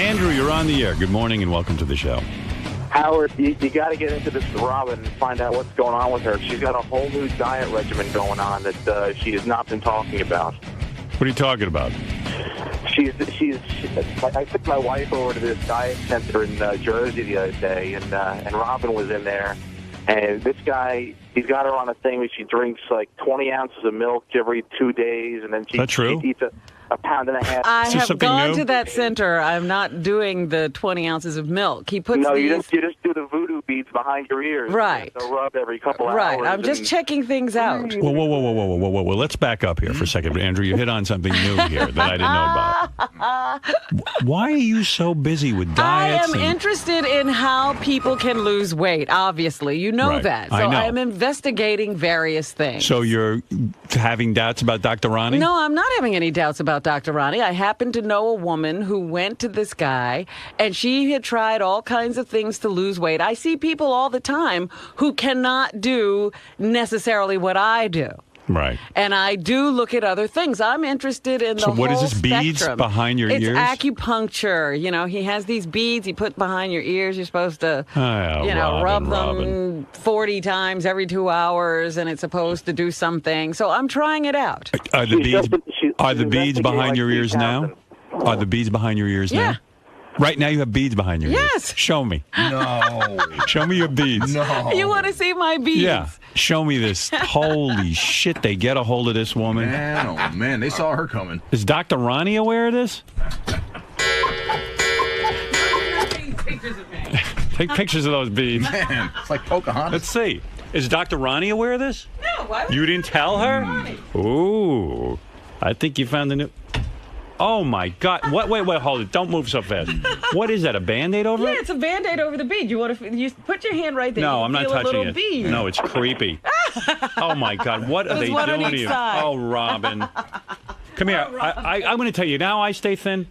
Andrew, you're on the air. Good morning and welcome to the show. Howard, you got to get into this Robin and find out what's going on with her. She's got a whole new diet regimen going on that she has not been talking about. What are you talking about? I took my wife over to this diet center in Jersey the other day, and Robin was in there. And this guy, he's got her on a thing where she drinks like 20 ounces of milk every 2 days, and then she eats a pound and a half. I have gone to that center. I'm not doing the 20 ounces of milk. He puts you just do the voodoo beads behind your ears. Right. They'll rub every couple hours. Right. I'm just checking things out. Whoa. Let's back up here for a second. Andrew, you hit on something new here that I didn't know about. Why are you so busy with diets? I am interested in how people can lose weight, obviously. You know that. So I'm investigating various things. So you're having doubts about Dr. Ronnie? No, I'm not having any doubts about Dr. Ronnie. I happen to know a woman who went to this guy, and she had tried all kinds of things to lose weight. I see people all the time who cannot do necessarily what I do. Right. And I do look at other things. I'm interested in the whole what is this, spectrum. beads behind your ears? It's acupuncture. You know, he has these beads he put behind your ears. You're supposed to, rub them 40 times every 2 hours, and it's supposed to do something. So I'm trying it out. Are the beads behind your ears now? Are the beads behind your ears now? Right now you have beads behind your ears. Yes. Show me. No. Show me your beads. No. You want to see my beads? Yeah. Show me this. Holy shit, they get a hold of this woman. Man, oh man, they saw her coming. Is Dr. Ronnie aware of this? Take pictures of those beads. Man, it's like Pocahontas. Let's see. Is Dr. Ronnie aware of this? No. Why would you didn't tell her? Ooh. I think you found the new... Oh, my God. What? Wait, hold it. Don't move so fast. What is that, a Band-Aid over it? Yeah, it's a Band-Aid over the bead. You want to put your hand right there. No, I'm not touching it. Bead. No, it's creepy. Oh, my God. What are they doing to you? Side. Oh, Robin. Come here. I'm going to tell you. Now I stay thin.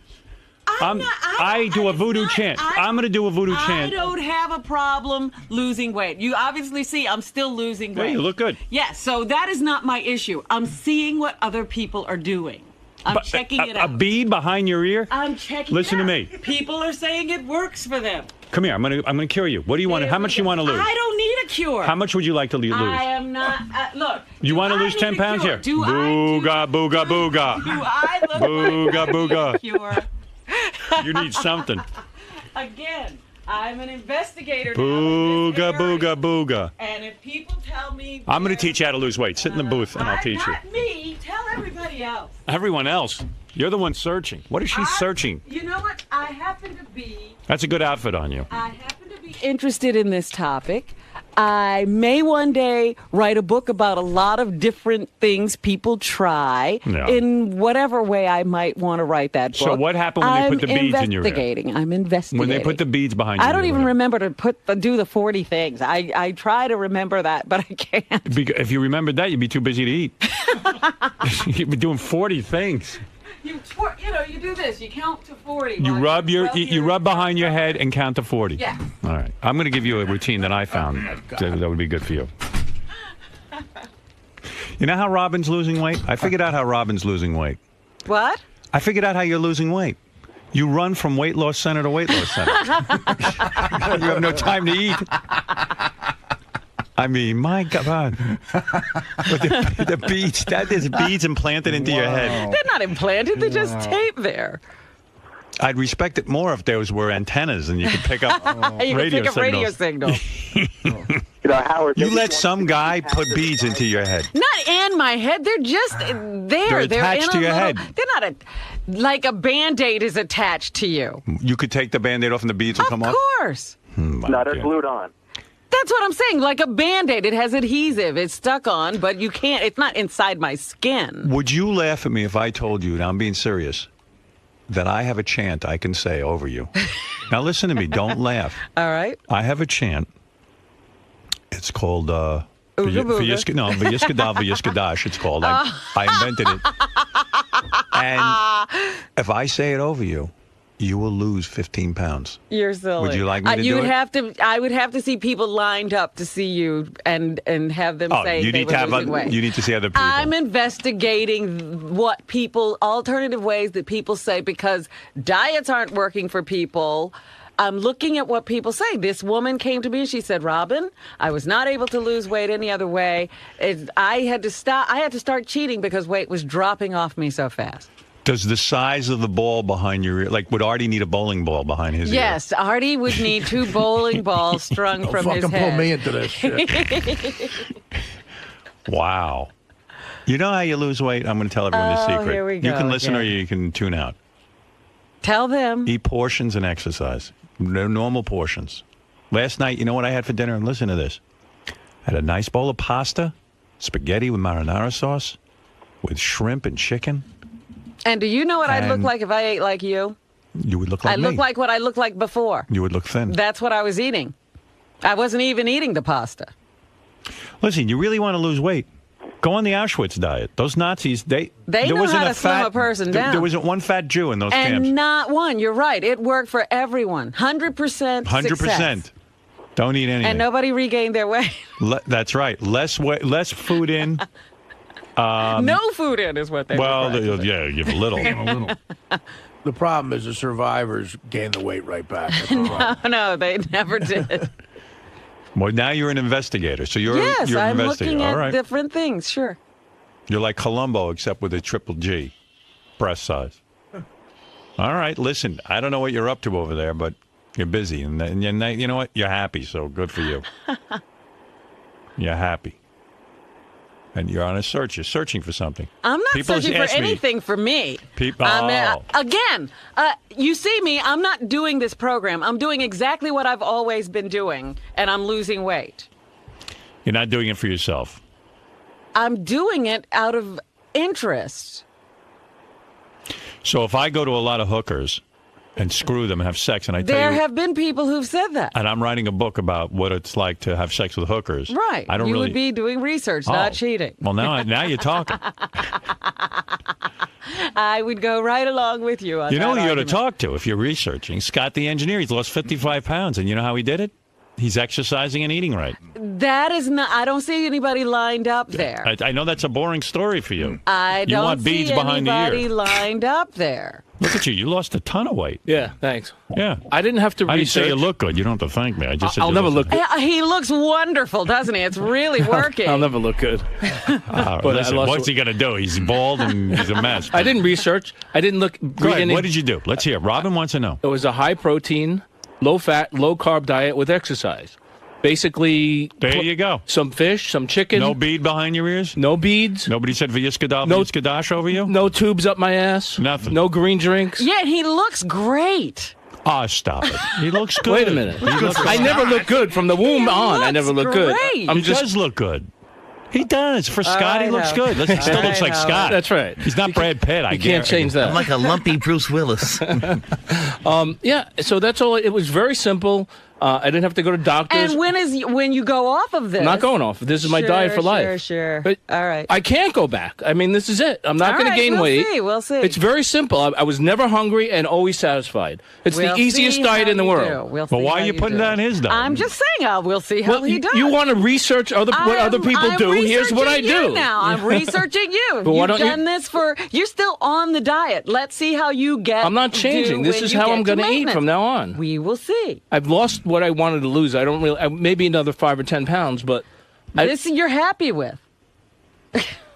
I do a voodoo chant. I'm going to do a voodoo chant. I don't have a problem losing weight. You obviously see I'm still losing weight. Hey, you look good. Yes, so that is not my issue. I'm seeing what other people are doing. I'm checking it out. A bead behind your ear? I'm checking Listen it out. to me. People are saying it works for them. Come here. I'm gonna cure you. What do you want? How much do you want to lose? I don't need a cure. How much would you like to lose? I am not. Look. You want to lose 10 pounds here? Booga, booga, booga. Do I look booga, booga. A cure? You need something. Again, I'm an investigator now. Booga, booga, booga. And if people tell me... I'm going to teach you how to lose weight. Sit in the booth and I'll teach you. Not me. Tell everybody else. Everyone else. You're the one searching. What is she searching? You know what? I happen to be... That's a good outfit on you. I happen to be interested in this topic. I may one day write a book about a lot of different things people try in whatever way I might want to write that book. So what happened when they put the beads in your head? I'm investigating. When they put the beads behind your I don't even remember to do the 40 things. I try to remember that, but I can't. If you remembered that, you'd be too busy to eat. You'd be doing 40 things. You do this. You count to 40. You rub behind your head and count to 40. Yeah. All right. I'm going to give you a routine that I found that would be good for you. You know how Robin's losing weight? I figured out how Robin's losing weight. What? I figured out how you're losing weight. You run from weight loss center to weight loss center. You have no time to eat. I mean, my God. But the beads, that is beads implanted into your head. They're not implanted, they're just taped there. I'd respect it more if those were antennas and you could pick up radio signals. Howard, you let some guy put beads into your head. Not in my head. They're just there. They're attached to your head. They're not like a Band-Aid is attached to you. You could take the Band-Aid off and the beads will come off? Of course. No, they're glued on. That's what I'm saying. Like a Band-Aid. It has adhesive. It's stuck on, but you can't. It's not inside my skin. Would you laugh at me if I told you, now I'm being serious, that I have a chant I can say over you? Now listen to me. Don't laugh. All right. I have a chant. It's called Vyiskadash. It's called. I invented it. And if I say it over you, you will lose 15 pounds. You're silly. Would you like me to do it? I would have to see people lined up to see you and have them say you they need were to have losing weight. you need to see other people. I'm investigating what alternative ways that people say, because diets aren't working for people. I'm looking at what people say. This woman came to me and she said, Robin, I was not able to lose weight any other way. I had to start cheating because weight was dropping off me so fast. Does the size of the ball behind your ear, like would Artie need a bowling ball behind his ear? Yes, Artie would need 2 bowling balls strung from his Fucking head. pull me into this shit. Wow. You know how you lose weight? I'm going to tell everyone the secret. Here we You go can listen or again. you can tune out. Tell them. Eat portions and exercise. No normal portions. Last night, you know what I had for dinner? And listen to this. I had a nice bowl of pasta, spaghetti with marinara sauce, with shrimp and chicken. And do you know what I'd look And- like if I ate like you? You would look like I me. look like what I looked like before. You would look thin. That's what I was eating. I wasn't even eating the pasta. Listen, you really want to lose weight? Go on the Auschwitz diet. Those Nazis, They there know wasn't how to slim a person down. There wasn't one fat Jew in those And camps. not one. You're right. It worked for everyone. 100% 100%. Don't eat anything. And nobody regained their weight. That's right. Less food in. No food in is what they Well, were. yeah, give a little. The problem is the survivors gain the weight right back. That's the problem. No, they never did. Well, now you're an investigator. So you're Yes, you're an I'm investigator. looking All at right. different things. Sure. You're like Columbo, except with a triple G breast size. All right. Listen, I don't know what you're up to over there, but you're busy. And you know what? You're happy, so good for you. You're happy. And you're on a search. You're searching for something. I'm not People searching for ask me- anything for me. People- Again, you see me, I'm not doing this program. I'm doing exactly what I've always been doing, and I'm losing weight. You're not doing it for yourself. I'm doing it out of interest. So if I go to a lot of hookers and screw them and have sex, and I tell There you, have been people who've said that. and I'm writing a book about what it's like to have sex with hookers. Right. I don't you really would be doing research, Oh. not cheating. Well, now you're talking. I would go right along with you on You know that who you ought to argument. talk to if you're researching? Scott the engineer. He's lost 55 pounds, and you know how he did it? He's exercising and eating right. That is not. I don't see anybody lined up there. I know that's a boring story for you. I You don't want see beads behind the anybody ear. lined up there. Look at you. You lost a ton of weight. Yeah, thanks. Yeah. I didn't have to I didn't say research. you look good. You don't have to thank me. I just said I'll you never lost look good. He looks wonderful, doesn't he? It's really working. I'll never look good. But I listen, lost what's he going to do? He's bald and he's a mess. I didn't research. I didn't look. Go read ahead. any- What did you do? Let's hear. Robin wants to know. It was a high protein, low fat, low carb diet with exercise. Basically, There you go. some fish, some chicken, No bead behind your ears? no beads, Nobody said Vyiskadash No- Vyiskadash over you? no tubes up my ass, Nothing. no green drinks. Yeah, he looks great. Ah, stop it. He looks good. Wait a minute. He looks I never look good from the womb on. I never look good. great. I'm He just. does look good. He does. For Scott, he I looks know. good. Listen, he still looks like I know. Scott. That's right. He's not Brad Pitt. I You can't change that. I'm like a lumpy Bruce Willis. Yeah. So that's all. It was very simple. I didn't have to go to doctors. And when you go off of this? I'm not going off. This is my diet for life. Sure. But All right. I can't go back. I mean, this is it. I'm not All going to right, gain we'll weight. see, we'll see. It's very simple. I was never hungry and always satisfied. It's We'll the easiest see diet how in the you world. do. We'll But see why how are you putting do. down his diet? I'm just saying. We'll see how Well, he does. you want to research what other people I'm do. Here's what I researching you do. Now I'm researching you. But why You've don't you- done this for. You're still on the diet. Let's see how you get. I'm not changing. do This when is you how get I'm going to eat maintenance. from now on. We will see. I've lost what I wanted to lose. I don't really. Maybe another 5 or 10 pounds, but This you're happy with.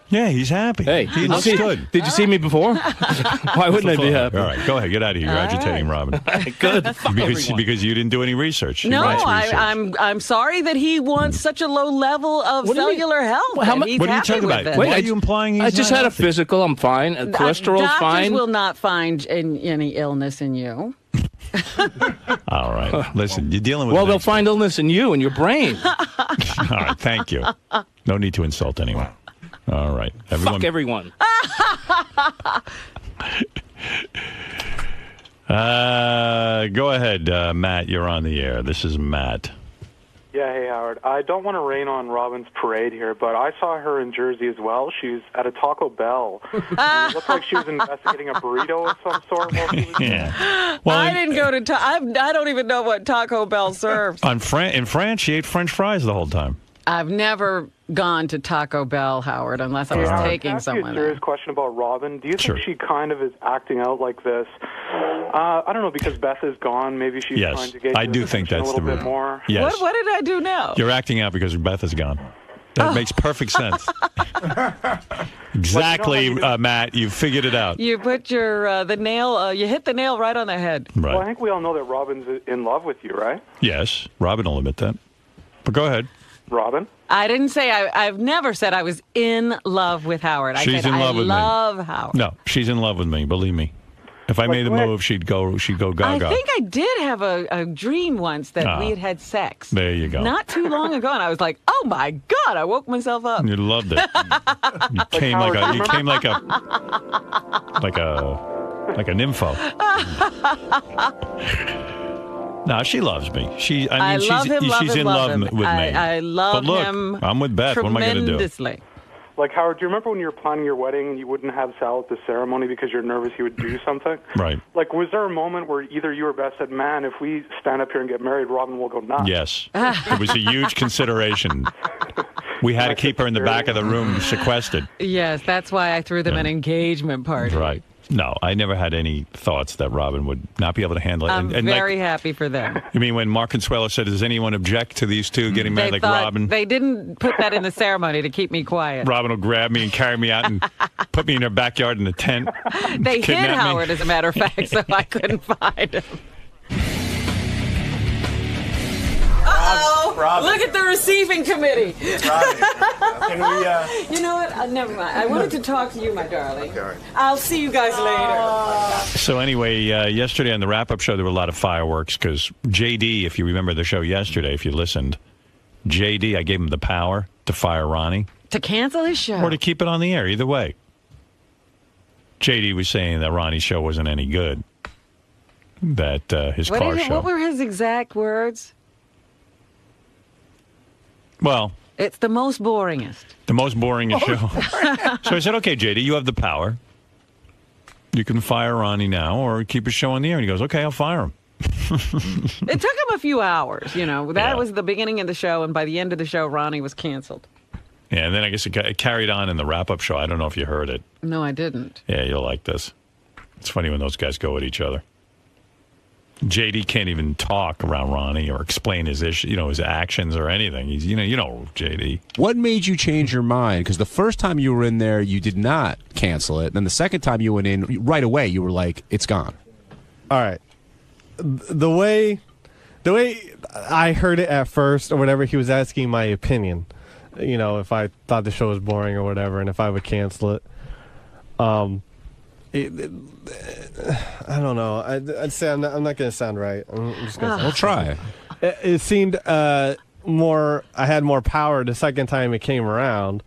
Yeah, he's happy. hey, he did looks you see, good. Did you see me before? Why wouldn't I be happy? All right, go ahead. Get out of here. You're agitating Robin. Good. because you didn't do any research. She No, writes research. I'm sorry that he wants such a low level of What do you mean? cellular health. Well, how and mu- he's What are you happy talking with about? it. Why are you implying he's I just not had a healthy? physical. I'm fine. Cholesterol's Doctors fine. will not find any illness in you. All right. Listen, you're dealing with Well, an they'll expert. find illness in you and your brain. All right, thank you. No need to insult anyone. All right. Fuck everyone. Go ahead, Matt. You're on the air. This is Matt. Yeah, hey, Howard. I don't want to rain on Robin's parade here, but I saw her in Jersey as well. She was at a Taco Bell. And it looked like she was investigating a burrito of some sort while she was Yeah. Well, I didn't go to. I don't even know what Taco Bell serves. in France, she ate French fries the whole time. I've never gone to Taco Bell, Howard, unless I was taking someone. Can I ask you a serious question about Robin? Do you think she kind of is acting out like this? I don't know, because Beth is gone. Maybe she's trying to get I do think that's a little bit more. Yes. What did I do now? You're acting out because Beth is gone. That makes perfect sense. Exactly, Matt. You figured it out. You put your the nail. You hit the nail right on the head. Right. Well, I think we all know that Robin's in love with you, right? Yes, Robin will admit that. But go ahead. Robin? I didn't say. I've never said I was in love with Howard. I She's said in love with me. I love Howard. No, she's in love with me. Believe me. If I made the move, she'd go gaga. I think I did have a dream once that we had sex. There you go. Not too long ago, and I was like, "Oh my God!" I woke myself up. You loved it. You came like a nympho. No, she loves me. She's in love with me. I love but look, him. I'm with Beth. What am I going to do? Tremendously. Like, Howard, do you remember when you were planning your wedding and you wouldn't have Sal at the ceremony because you're nervous he would do something? Right. Like, was there a moment where either you or Beth said, man, if we stand up here and get married, Robin will go nuts? Yes. It was a huge consideration. We had to keep her in the back of the room sequestered. Yes, that's why I threw them an engagement party. Right. No, I never had any thoughts that Robin would not be able to handle it. I'm very happy for them. You mean when Mark Consuelo said, does anyone object to these two getting married like Robin? They didn't put that in the ceremony to keep me quiet. Robin will grab me and carry me out and put me in her backyard in a tent. They hid kidnap me. Howard, as a matter of fact, so I couldn't find him. Uh-oh! Look at the receiving committee. Can we, You know what? Never mind. I wanted to talk to you, my darling. I'll see you guys later. So anyway, yesterday on the wrap-up show, there were a lot of fireworks because JD, if you remember the show yesterday, if you listened, JD, I gave him the power to fire Ronnie. To cancel his show? Or to keep it on the air, either way. JD was saying that Ronnie's show wasn't any good. That his car show. What were his exact words? Well, it's the most boringest. The most boringest show. So I said, okay, JD, you have the power. You can fire Ronnie now or keep his show on the air. And he goes, okay, I'll fire him. It took him a few hours, you know. That was the beginning of the show, and by the end of the show, Ronnie was canceled. Yeah, and then I guess it carried on in the wrap-up show. I don't know if you heard it. No, I didn't. Yeah, you'll like this. It's funny when those guys go at each other. JD can't even talk around Ronnie or explain his issue, his actions or anything. He's, you know, JD. What made you change your mind? Because the first time you were in there, you did not cancel it. Then the second time you went in, right away, you were like, "It's gone." All right. The way I heard it at first, or whatever, he was asking my opinion. If I thought the show was boring or whatever, and if I would cancel it. I don't know. I'd say I'm not going to sound right. I'm just going to. We'll try. It seemed more. I had more power the second time it came around,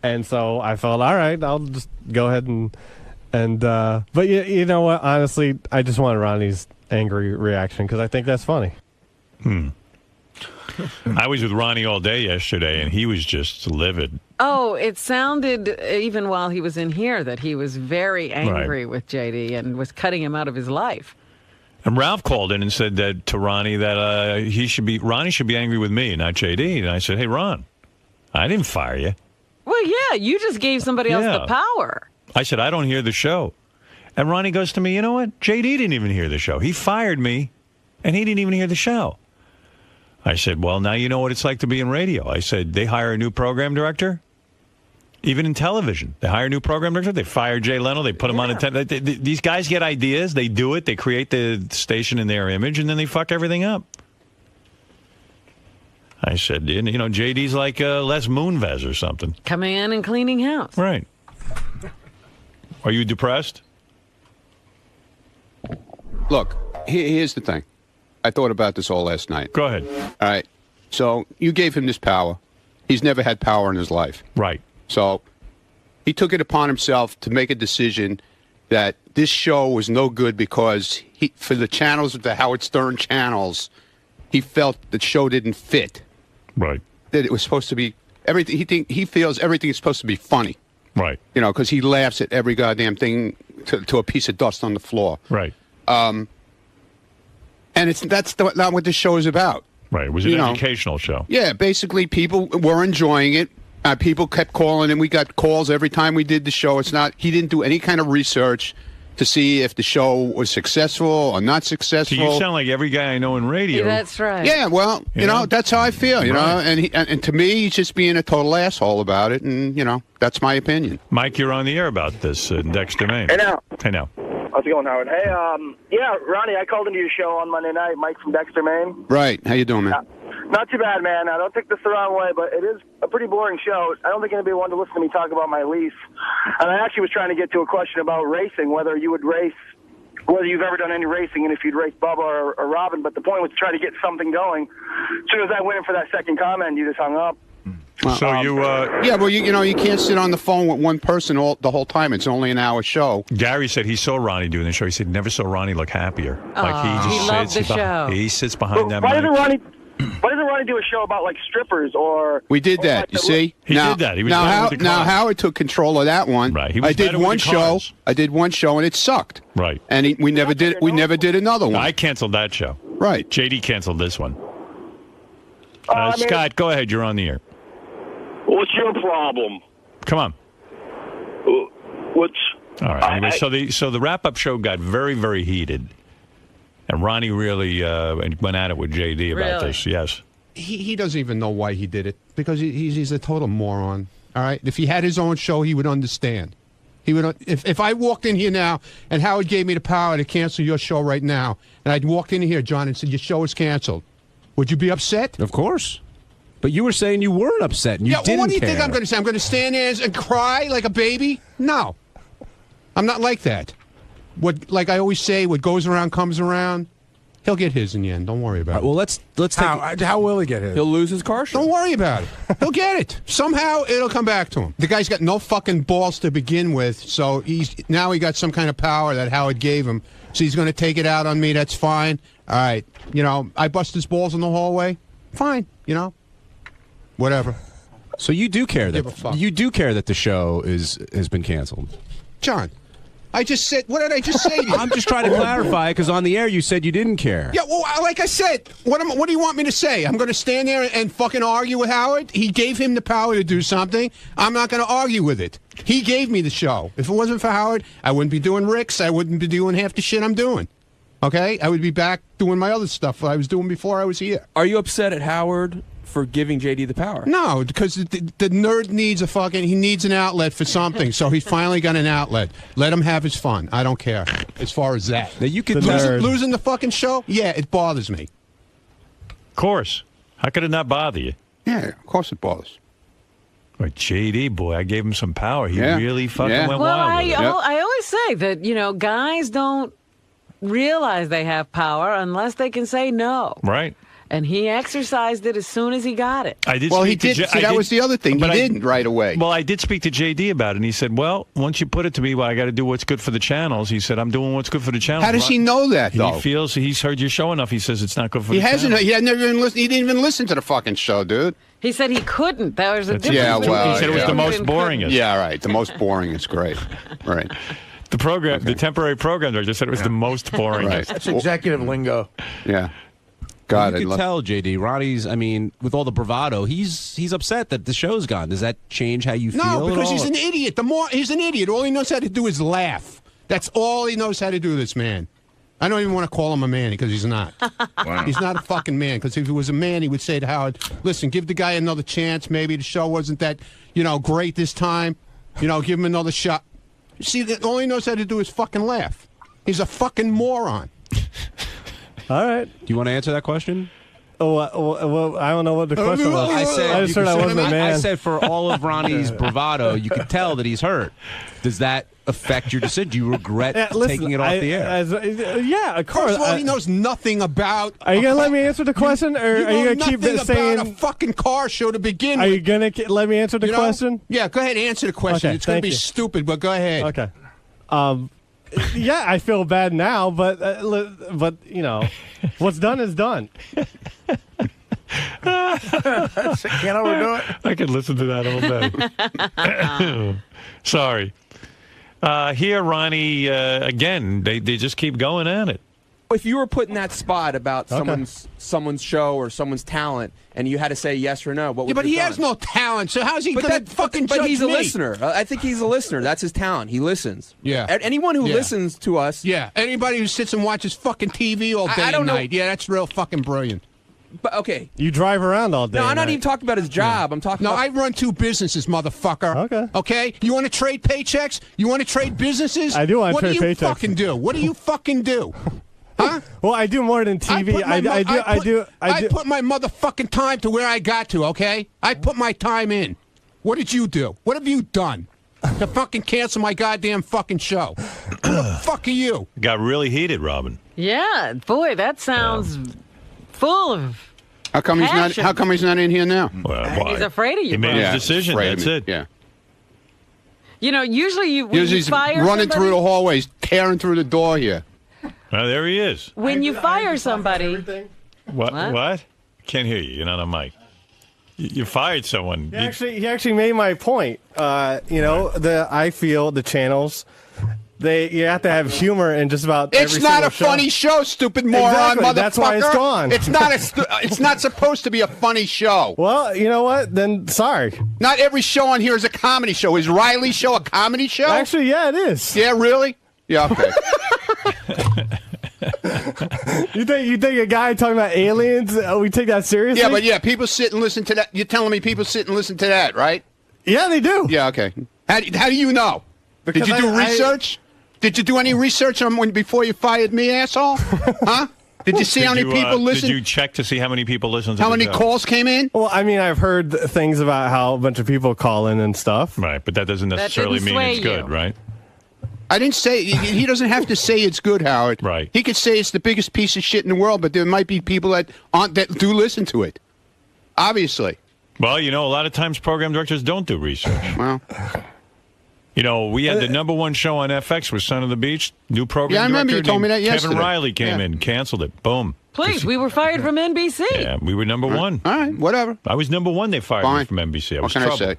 and so I felt all right. I'll just go ahead and. But you know what? Honestly, I just wanted Ronnie's angry reaction because I think that's funny. I was with Ronnie all day yesterday, and he was just livid. Oh, it sounded, even while he was in here, that he was very angry with JD and was cutting him out of his life. And Ralph called in and said that to Ronnie that Ronnie should be angry with me, not JD. And I said, hey, Ron, I didn't fire you. Well, yeah, you just gave somebody else the power. I said, I don't hear the show. And Ronnie goes to me, you know what? JD didn't even hear the show. He fired me, and he didn't even hear the show. I said, well, now you know what it's like to be in radio. I said, they hire a new program director, even in television. They hire a new program director. They fire Jay Leno. They put him on a these guys get ideas. They do it. They create the station in their image, and then they fuck everything up. I said, JD's like Les Moonves or something. Coming in and cleaning house. Right. Are you depressed? Look, here's the thing. I thought about this all last night. Go ahead. All right. So you gave him this power. He's never had power in his life. Right. So he took it upon himself to make a decision that this show was no good because for the channels, the Howard Stern channels, he felt the show didn't fit. Right. that it was supposed to be everything. He feels everything is supposed to be funny. Right. You know, because he laughs at every goddamn thing to a piece of dust on the floor. Right. And that's not what this show is about. Right. It was an educational show. Yeah, basically, people were enjoying it. People kept calling, and we got calls every time we did the show. He didn't do any kind of research to see if the show was successful or not successful. So you sound like every guy I know in radio. Yeah, that's right. Yeah, well, you know, that's how I feel, you know. And to me, he's just being a total asshole about it, and, you know, that's my opinion. Mike, you're on the air about this, Dexter, Maine. Hey, now. Hey, now. How's it going, Howard? Hey, yeah, Ronnie, I called into your show on Monday night. Mike from Dexter, Maine. Right. How you doing, man? Not too bad, man. I don't take this the wrong way, but it is a pretty boring show. I don't think anybody wanted to listen to me talk about my lease. And I actually was trying to get to a question about racing, whether you would race, whether you've ever done any racing, and if you'd race Bubba or Robin. But the point was to try to get something going. As soon as I went in for that second comment, you just hung up. So yeah, well, you know, you can't sit on the phone with one person the whole time. It's only an hour show. Gary said he saw Ronnie doing the show. He said he never saw Ronnie look happier. Like he loved the show. He sits behind that Why mic. doesn't Ronnie do a show about, like, strippers or... We did that, you see? He did that. He was now Howard took control of that one. Right. He was I did better with one the show. cars. I did one show, and it sucked. Right. And we never did. We never did another one. I canceled that show. Right. JD canceled this one. I mean- Scott, go ahead. You're on the air. What's your problem? Come on. What's All right. Anyway, so the wrap-up show got very, very heated, and Ronnie really went at it with JD about Really? this. Yes. He doesn't even know why he did it because he's a total moron. All right. If he had his own show, he would understand. He would. If I walked in here now and Howard gave me the power to cancel your show right now, and I'd walked in here, John, and said your show is canceled, would you be upset? Of course. But you were saying you weren't upset and you didn't well, what do you care. think I'm going to say? I'm going to stand there and cry like a baby? No. I'm not like that. Like I always say, what goes around comes around. He'll get his in the end. Don't worry about it. Well, let's take. How will he get his? He'll lose his car show. Don't worry about it. He'll get it. Somehow it'll come back to him. The guy's got no fucking balls to begin with, so he got some kind of power that Howard gave him. So he's going to take it out on me. That's fine. All right. You know, I bust his balls in the hallway. Fine. You know, whatever. So you do care Give a fuck. that the show has been canceled, John. I just said, what did I just say to you? I'm just trying to clarify because on the air you said you didn't care. Yeah, well, like I said, what do you want me to say? I'm going to stand there and fucking argue with Howard? He gave him the power to do something. I'm not going to argue with it. He gave me the show. If it wasn't for Howard, I wouldn't be doing Rick's. I wouldn't be doing half the shit I'm doing. Okay? I would be back doing my other stuff I was doing before I was here. Are you upset at Howard for giving JD the power? No, because the nerd needs he needs an outlet for something, so he's finally got an outlet. Let him have his fun. I don't care as far as that. Now you could losing the fucking show? Yeah, it bothers me. Of course. How could it not bother you? Yeah, of course it bothers. But JD, boy, I gave him some power. He really fucking went Well, wild with it. I always say that, you know, guys don't realize they have power unless they can say no. Right. And he exercised it as soon as he got it. I did. Well, he speak to did. J- See, I that did- was the other thing. He but didn't right away. Well, I did speak to JD about it, and he said, well, once you put it to me, well, I got to do what's good for the channels. He said, I'm doing what's good for the channels. How does he know that, though? He feels he's heard your show enough. He says it's not good for He the hasn't. channels. He had never even listened. He didn't even listen to the fucking show, dude. He said he couldn't. There was a difference. Yeah, well, he said it was the most couldn't. boringest. Yeah, right. The most boring is great. Right. The program, the temporary program director said it was the most boring. Right. That's executive lingo. Yeah. God, you could tell JD Ronnie's. I mean, with all the bravado, he's upset that the show's gone. Does that change how you feel? No, because at all? he's an idiot. He's an idiot. All he knows how to do is laugh. That's all he knows how to do. This man. I don't even want to call him a man because he's not. Wow. He's not a fucking man. Because if he was a man, he would say to Howard, "Listen, give the guy another chance. Maybe the show wasn't that, great this time. Give him another shot." See, all he knows how to do is fucking laugh. He's a fucking moron. All right. Do you want to answer that question? Well, I don't know what the question was. I said I just heard I wasn't a man. I said for all of Ronnie's bravado, you could tell that he's hurt. Does that affect your decision? Do you regret taking it off the air? Yeah, of course. First of all, he knows nothing about. Are you gonna let me answer the question, or are you gonna keep nothing saying about a fucking car show to begin Are with? you gonna let me answer the question? Yeah, go ahead and answer the question. Okay, It's going to thank be you. stupid, but go ahead. Okay. Yeah, I feel bad now, but what's done is done. Can't overdo it. I could listen to that all day. Sorry. Here, Ronnie, again, they just keep going at it. If you were put in that spot about someone's show or someone's talent, and you had to say yes or no, what would but you he have has done? no talent, so how's he going to fucking judge But he's a me? listener. I think he's a listener. That's his talent. He listens. Yeah. Anyone who listens to us. Yeah. Anybody who sits and watches fucking TV all day I don't and know. night. Yeah, that's real fucking brilliant. But okay. You drive around all day. No, I'm and not night. even talking about his job. I'm talking No, about. I run 2 businesses, motherfucker. Okay. Okay? You want to trade paychecks? You want to trade businesses? I do want to trade What do you paychecks. fucking do? What do you fucking do? Huh? Well, I do more than TV. I put my motherfucking time to where I got to, okay? I put my time in. What did you do? What have you done to fucking cancel my goddamn fucking show? Who the fuck are you? Got really heated, Robin. Yeah, boy, that sounds full of. How come passion. he's not in here now? Well, why? He's afraid of you. He made Brian. his decision. afraid of That's me. it. Yeah. You know, usually when Usually you he's fire running somebody, through the hallways, tearing through the door here. There he is. when you fire somebody, What? Can't hear you. You're not on mic. You fired someone. He actually made my point. I feel the channels. You have to have humor in just about. It's every not single a funny show, stupid moron, Exactly, motherfucker. that's why it's gone. It's not it's not supposed to be a funny show. Well, you know what? Then sorry. Not every show on here is a comedy show. Is Riley's show a comedy show? Actually, yeah, it is. Yeah, really? Yeah, okay. You think a guy talking about aliens? We take that seriously? Yeah, but people sit and listen to that. You're telling me people sit and listen to that, right? Yeah, they do. Yeah, okay. How do you know? Because Did you do research? Did you do any research on before you fired me, asshole? Huh? Did you see how many people listen? Did you check to see how many people listen to How the many show? calls came in? Well, I mean, I've heard things about how a bunch of people call in and stuff. Right, but that doesn't necessarily didn't mean sway it's good, you. right? I didn't say he doesn't have to say it's good, Howard. Right. He could say it's the biggest piece of shit in the world, but there might be people that do listen to it. Obviously. Well, a lot of times program directors don't do research. Well, we had the #1 show on FX was Son of the Beach. New program Yeah, I remember director you told me named that Kevin yesterday. Riley came Yeah. in, canceled it. Boom. please, we were fired from NBC. Yeah, we were #1. all right, whatever. I was #1. They fired Fine. me from NBC. I What was can trouble. I say?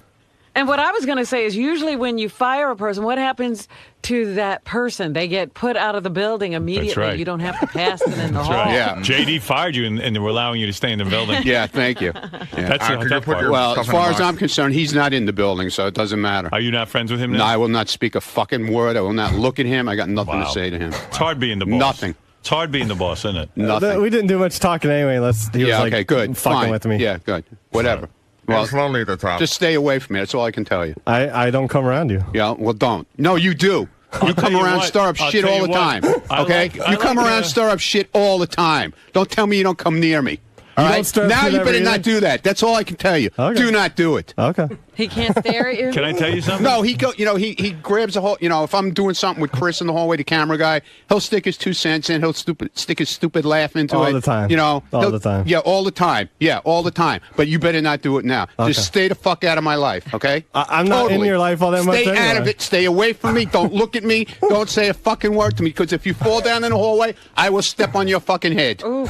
And what I was going to say is usually when you fire a person, what happens to that person? They get put out of the building immediately. right. You don't have to pass them in the That's hall. right. Yeah. JD fired you, and they were allowing you to stay in the building. Yeah, thank you. Yeah. That's the tough part. Well, as far as I'm concerned, he's not in the building, so it doesn't matter. Are you not friends with him No, now? I will not speak a fucking word. I will not look at him. I got nothing Wow. to say to him. It's hard being the boss. Nothing. It's hard being the boss, isn't it? Nothing. We didn't do much talking anyway. He was Yeah, like okay, good. fucking Fine. with me. Yeah, good. Whatever. Well, It's lonely at the top. just stay away from me. That's all I can tell you. I don't come around you. Yeah, well, don't. No, you do. You come tell you around, what. stir up I'll shit tell all you the what. time. I Okay? like- I You come like, around, stir up shit all the time. Don't tell me you don't come near me. All You right? don't stir up Now shit you ever better not either? do that. That's all I can tell you. Okay. Do not do it. Okay. He can't stare at you? Can I tell you something? No, he grabs a whole. If I'm doing something with Chris in the hallway, the camera guy, he'll stick his 2 cents in. He'll stick his stupid laugh into it. All the time. All the time. Yeah, all the time. Yeah, all the time. But you better not do it now. Okay. Just stay the fuck out of my life, okay? I'm not in your life all that much Stay out anyway. of it. Stay away from me. Don't look at me. Don't say a fucking word to me. Because if you fall down in the hallway, I will step on your fucking head. Now,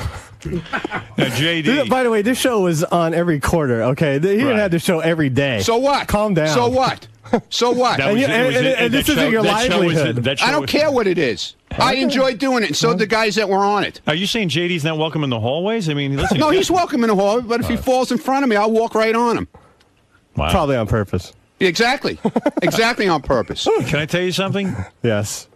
JD. By the way, this show was on every quarter. Okay, he didn't have the show every day. So what? Calm down. So what? So what? That was- it was- And this that isn't show- your that show was- livelihood. that show I don't was- care what it is. I enjoy doing it, and so do the guys that were on it. Are you saying JD's not welcome in the hallways? I mean, listen. No, he's welcome in the hall, but if he falls in front of me, I'll walk right on him. Wow. Probably on purpose. Exactly. Exactly on purpose. Can I tell you something? Yes.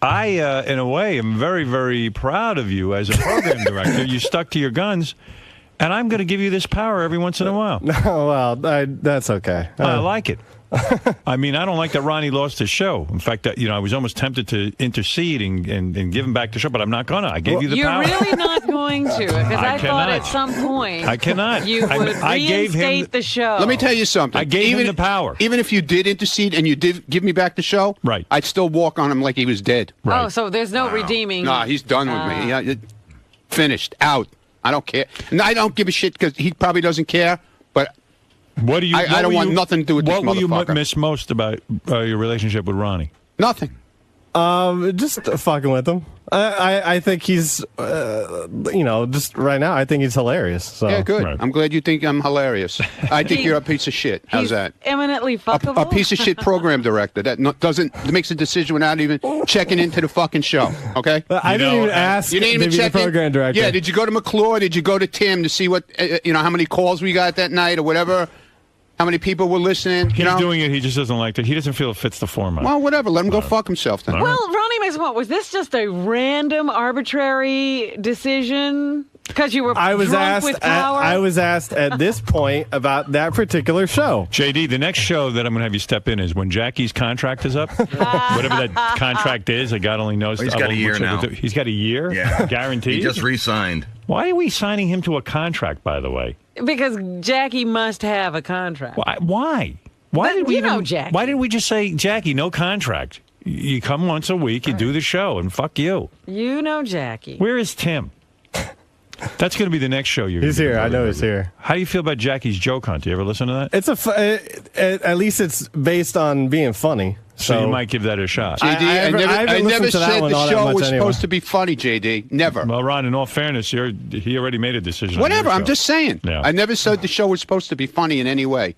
I, in a way, am very, very proud of you as a program director. You stuck to your guns, and I'm going to give you this power every once in a while. Well, that's okay. I like it. I mean, I don't like that Ronnie lost his show. In fact, I was almost tempted to intercede and give him back the show, but I'm not going to. I gave you the You're power. really not going to, because I thought cannot. at some point I cannot. you would I gave him reinstate the show. Let me tell you something. I gave him the power. Even if you did intercede and you did give me back the show, right, I'd still walk on him like he was dead. Oh, so there's no redeeming. Nah, he's done with me. Yeah, finished. Out. I don't care. And I don't give a shit because he probably doesn't care, but what do you? I don't want nothing to do with this What will you motherfucker. miss most about your relationship with Ronnie? Nothing. Just fucking with him. I think he's, just right now, I think he's hilarious. So. Yeah, good. I'm glad you think I'm hilarious. I think you're a piece of shit. How's that? Eminently fuckable. A piece of shit program director that makes a decision without even checking into the fucking show. Okay? I didn't even ask. You didn't even check the program director. Yeah. Did you go to McClure? Did you go to Tim to see what how many calls we got that night or whatever? How many people were listening? He's doing it. He just doesn't like it. He doesn't feel it fits the format. Well, whatever. Let him go fuck himself then. Well, Ronnie makes a point. Was this just a random, arbitrary decision? Because you were drunk with power? I was asked at this point about that particular show. JD, the next show that I'm going to have you step in is when Jackie's contract is up. Whatever that contract is, God only knows. He's got a year now. He's got a year? Yeah. Guaranteed? He just re-signed. Why are we signing him to a contract, by the way? Because Jackie must have a contract. Why? Why did we Jackie. Why didn't we just say, Jackie, no contract? You come once a week, you do the show, and fuck you. You know Jackie. Where is Tim? That's going to be the next show you're. He's here. I know he's here. How do you feel about Jackie's joke hunt? Do you ever listen to that? It's at least it's based on being funny. So you might give that a shot. JD, I never said the show was supposed to be funny, JD. Never. Well, Ron, in all fairness, he already made a decision. Whatever. I'm just saying. Yeah. I never said the show was supposed to be funny in any way.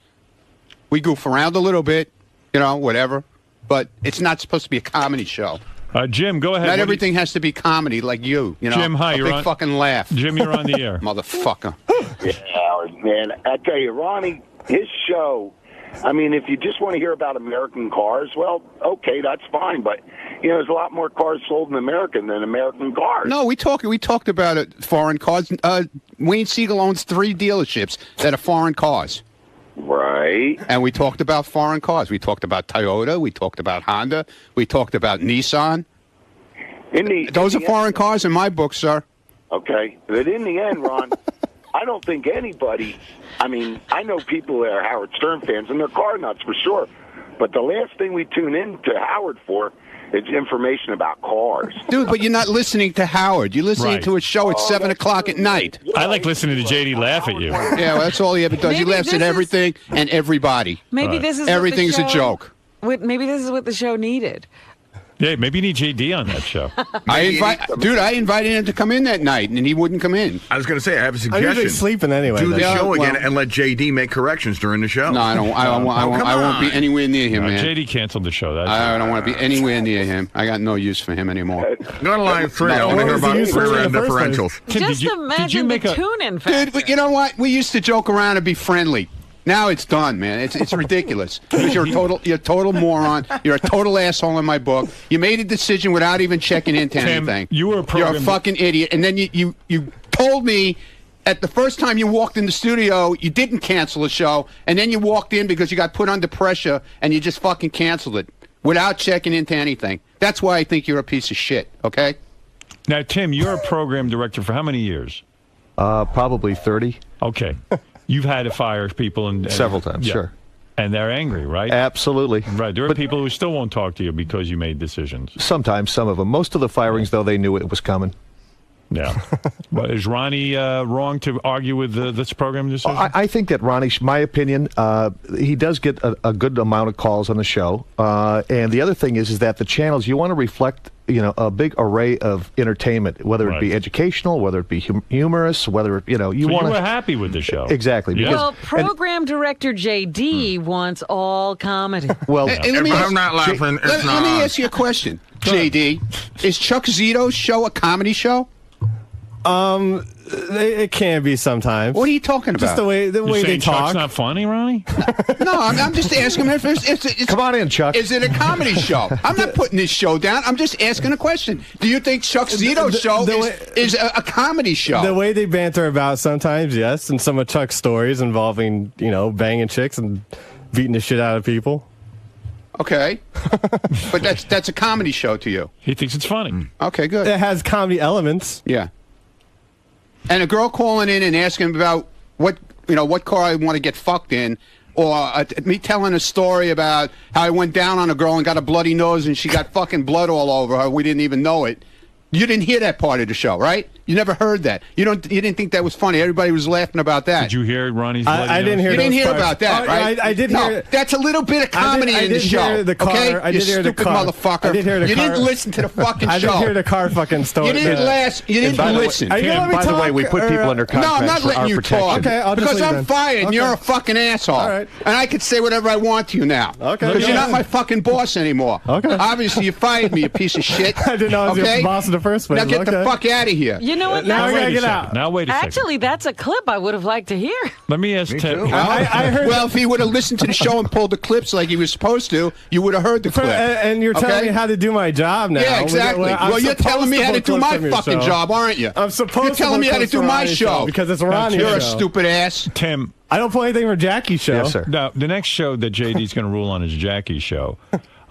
We goof around a little bit, whatever. But it's not supposed to be a comedy show. Jim, go ahead. Not everything has to be comedy like you. Jim, hi. You're big fucking laugh. Jim, you're on the air. Motherfucker. Yeah, Howard, man. I tell you, Ronnie, his show, I mean, if you just want to hear about American cars, well, okay, that's fine. But, there's a lot more cars sold in America than American cars. No, we talked about it, foreign cars. Wayne Siegel owns 3 dealerships that are foreign cars. Right. And we talked about foreign cars. We talked about Toyota. We talked about Honda. We talked about Nissan. Those are foreign cars in my book, sir. Okay. But in the end, Ron, I don't think anybody, I know people that are Howard Stern fans, and they're car nuts for sure. But the last thing we tune in to Howard for is information about cars. Dude, but you're not listening to Howard. You're listening to a show at 7 o'clock at night. I like listening to JD laugh at you. Yeah, well, that's all he ever does. He laughs at everything and everybody. Maybe this is everything's a joke. Maybe this is what the show needed. Yeah, maybe you need JD on that show. I invited him to come in that night, and he wouldn't come in. I was going to say, I have a I'm suggestion. usually sleeping anyway. Do the show again and let JD make corrections during the show. No, I don't. I won't be anywhere near him, man. JD canceled the show. I don't want to be anywhere near him. I got no use for him anymore. Go to line 3. I want to hear about rear-end differentials. Just imagine the tune-in factor. Dude, you know what? We used to joke around and be friendly. Now it's done, man. It's ridiculous. Because you're a total moron. You're a total asshole in my book. You made a decision without even checking into anything. You're a fucking idiot. And then you told me at the first time you walked in the studio, you didn't cancel the show, and then you walked in because you got put under pressure and you just fucking canceled it without checking into anything. That's why I think you're a piece of shit, okay? Now, Tim, you're a program director for how many years? Probably 30. Okay. You've had to fire people and several times, sure. And they're angry, right? Absolutely. Right. There are people who still won't talk to you because you made decisions. Sometimes, some of them. Most of the firings, though, they knew it was coming. Yeah. But is Ronnie wrong to argue with this program decision? I think that Ronnie, my opinion, he does get a good amount of calls on the show. And the other thing is that the channels, you want to reflect, a big array of entertainment, whether it be educational, whether it be humorous, whether it, you want to. You were happy with the show. Exactly. Yeah. Well, program director JD wants all comedy. Well, I'm not laughing. Let me ask you a question, JD. Is Chuck Zito's show a comedy show? It can be sometimes. What are you talking about? Just the way they talk. Chuck's not funny, Ronnie? No, I'm just asking him if it's come on in, Chuck. Is it a comedy show? I'm not putting this show down. I'm just asking a question. Do you think Chuck Zito's show is a comedy show? The way they banter about sometimes, yes, and some of Chuck's stories involving, banging chicks and beating the shit out of people. Okay. But that's a comedy show to you. He thinks it's funny. Okay, good. It has comedy elements. Yeah. And a girl calling in and asking about what car I want to get fucked in, or me telling a story about how I went down on a girl and got a bloody nose and she got fucking blood all over her. We didn't even know it. You didn't hear that part of the show, right? You never heard that. You didn't think that was funny. Everybody was laughing about that. Did you hear Ronnie's? I didn't hear. You didn't hear about that, right? I did no, hear. That's a little bit of comedy in the show. Hear the car, okay, I did you hear the stupid car. motherfucker. I did hear the you car. didn't listen to the fucking show. I didn't hear the car fucking story. You didn't You didn't listen. By the way, we put people under contract No, I'm not for letting our you protection. talk. Okay, I'll just because leave I'm then. fired and Okay. you're a fucking asshole. All right. And I could say whatever I want to you now. Okay. Because you're not my fucking boss anymore. Okay. Obviously, you fired me, you piece of shit. I didn't know I was your boss in the first place. Now get the fuck out of here. You know what? Now I Wait gotta a get second. out. Now wait a second. Actually, that's a clip I would have liked to hear. Let me ask Ted. I heard. Well, if he would have listened to the show and pulled the clips like he was supposed to, you would have heard the clip. And you're telling Okay? me how to do my job now. Yeah, exactly. I'm Well, you're supposed telling me to how to book do clips my from your fucking show. job, aren't you? I'm supposed You're telling to me book how to clips do for my Ronnie's show. because it's Ronnie's You're a show. stupid ass. Tim. I don't pull anything from Jackie's show. Yes, sir. Now, the next show that JD's going to rule on is Jackie's show.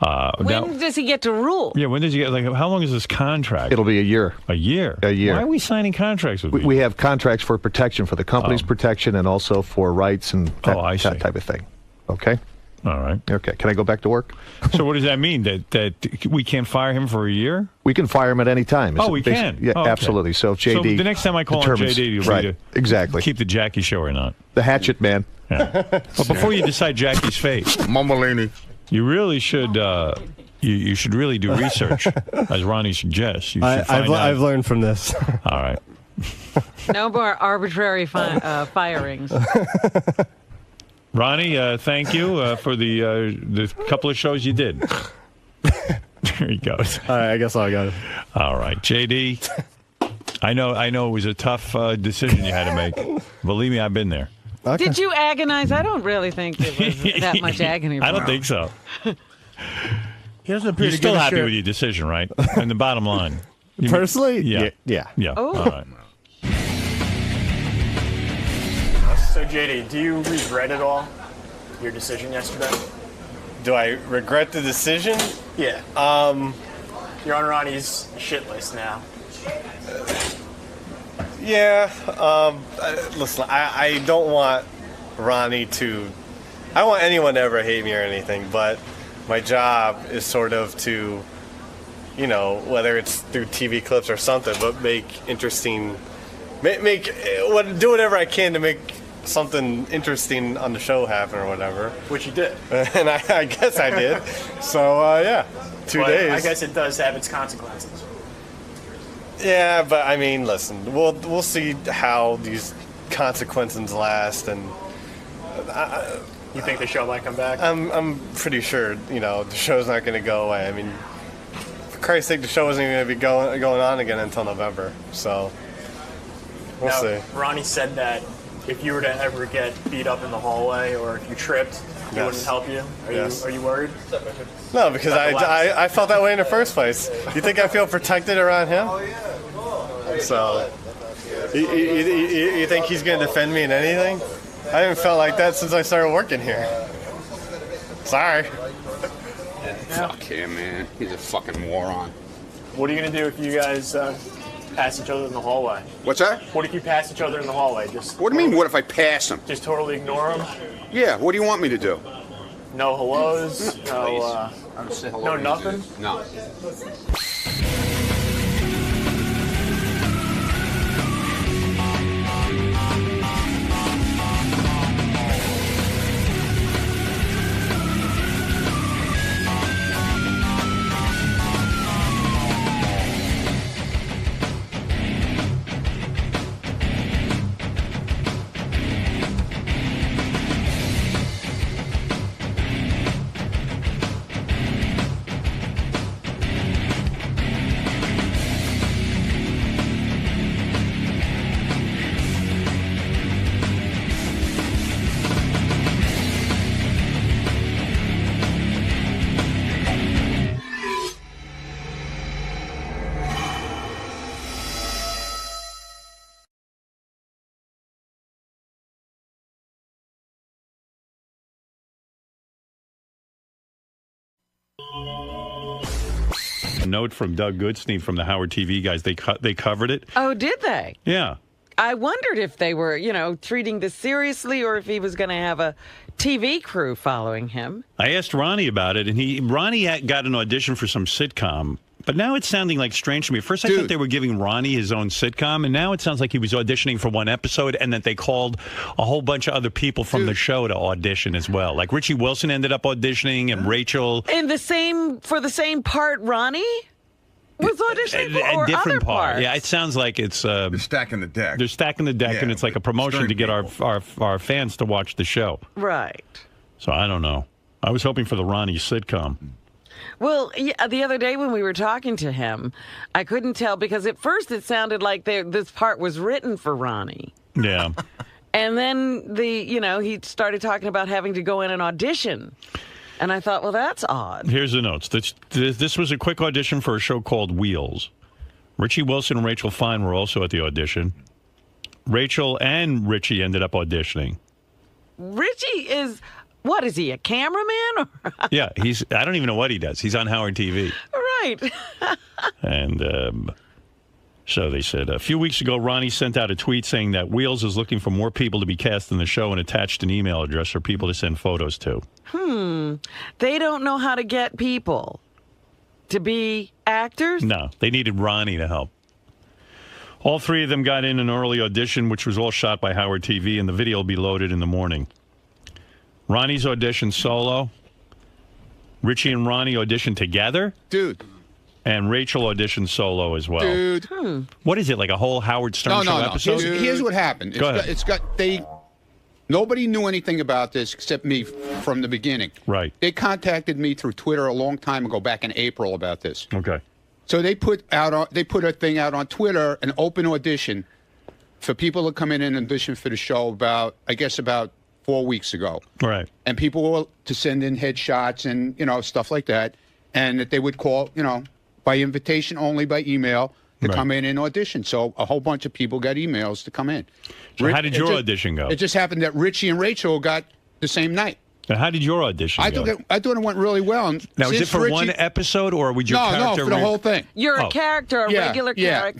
When does he get to rule? Yeah, when does he get? Like, how long is this contract? It'll be a year. A year. A year. Why are we signing contracts with We have contracts for protection, for the company's protection, and also for rights and that type of thing. Okay? All right. Okay. Can I go back to work? So what does that mean? That we can't fire him for a year? We can fire him at any time. Oh, we can? Yeah, Oh, okay. absolutely. So if JD So the next time I call him determines- JD, you'll right, be to exactly. keep the Jackie show or not. The hatchet man. Yeah. But before you decide Jackie's fate, Mumbolini. you really should. You should really do research, as Ronnie suggests. You should find out. I've learned from this. All right. No more arbitrary firings. Ronnie, thank you for the couple of shows you did. There he goes. All right, I guess I'll go. All right, JD. I know it was a tough decision you had to make. Believe me, I've been there. Okay. Did you agonize? I don't really think there was that much agony. I don't think so. He doesn't appear You're to still give a happy shit. with your decision, right? And the bottom line. Personally? Yeah. Yeah. Yeah. Oh. All right. So, JD, do you regret at all your decision yesterday? Do I regret the decision? Yeah. You're on Ronnie's shit list now. Yeah. Listen, I don't want Ronnie to... I don't want anyone to ever hate me or anything, but my job is sort of to, you know, whether it's through TV clips or something, but make interesting... do whatever I can to make something interesting on the show happen or whatever. Which you did. And I guess I did. So, yeah. 2 But days. I guess it does have its consequences. Yeah, but I mean, listen, we'll see how these consequences last, and You think the show might come back? I'm pretty sure, you know, the show's not going to go away. I mean, for Christ's sake, the show isn't even going to be going on again until November, so we'll Now, see. Ronnie said that if you were to ever get beat up in the hallway or if you tripped, he Yes. wouldn't help you. Yes. Are you worried? No, because I felt that way in the first place. You think I feel protected around him? So, you think he's going to defend me in anything? I haven't felt like that since I started working here. Sorry. Fuck him, man. He's a fucking moron. What are you going to do if you guys pass each other in the hallway? What's that? What if you pass each other in the hallway? Just What do you mean, what if I pass him? Just totally ignore them? Yeah, what do you want me to do? No hellos? No, I don't say hello no to nothing? dudes. No. A note from Doug Goodstein from the Howard TV guys. They covered it. Oh, did they? Yeah. I wondered if they were, treating this seriously or if he was going to have a TV crew following him. I asked Ronnie about it, and Ronnie got an audition for some sitcom But now it's sounding like strange to me. At first, I thought they were giving Ronnie his own sitcom, and now it sounds like he was auditioning for one episode, and that they called a whole bunch of other people from the show to audition as well. Like Richie Wilson ended up auditioning, and Rachel. For the same part, Ronnie was auditioning for, or different other part. parts. Yeah, it sounds like it's they're stacking the deck. They're stacking the deck, and it's like a promotion to get our fans to watch the show. Right. So I don't know. I was hoping for the Ronnie sitcom. Well, yeah, the other day when we were talking to him, I couldn't tell because at first it sounded like this part was written for Ronnie. Yeah. And then he started talking about having to go in and audition. And I thought, well, that's odd. Here's the notes. This was a quick audition for a show called Wheels. Richie Wilson and Rachel Fine were also at the audition. Rachel and Richie ended up auditioning. Richie is, what is he, a cameraman? Yeah, I don't even know what he does. He's on Howard TV. Right. And so they said, a few weeks ago, Ronnie sent out a tweet saying that Wheels is looking for more people to be cast in the show and attached an email address for people to send photos to. They don't know how to get people to be actors? No, they needed Ronnie to help. All three of them got in an early audition, which was all shot by Howard TV, and the video will be loaded in the morning. Ronnie's auditioned solo. Richie and Ronnie auditioned together. Dude. And Rachel auditioned solo as well. Dude. What is it, like a whole Howard Stern show episode? Here's what happened. Go ahead. Nobody knew anything about this except me from the beginning. Right. They contacted me through Twitter a long time ago, back in April, about this. Okay. So they put a thing out on Twitter, an open audition for people to come in and audition for the show about 4 weeks ago. Right. And people were to send in headshots and, stuff like that. And that they would call, by invitation only, by email, to come in and audition. So a whole bunch of people got emails to come in. So how did your audition go? It just happened that Richie and Rachel got the same night. Now, how did your audition go? I thought it went really well. And Now, is it for one episode, or would your character... No, for the whole thing. You're a character, a regular character.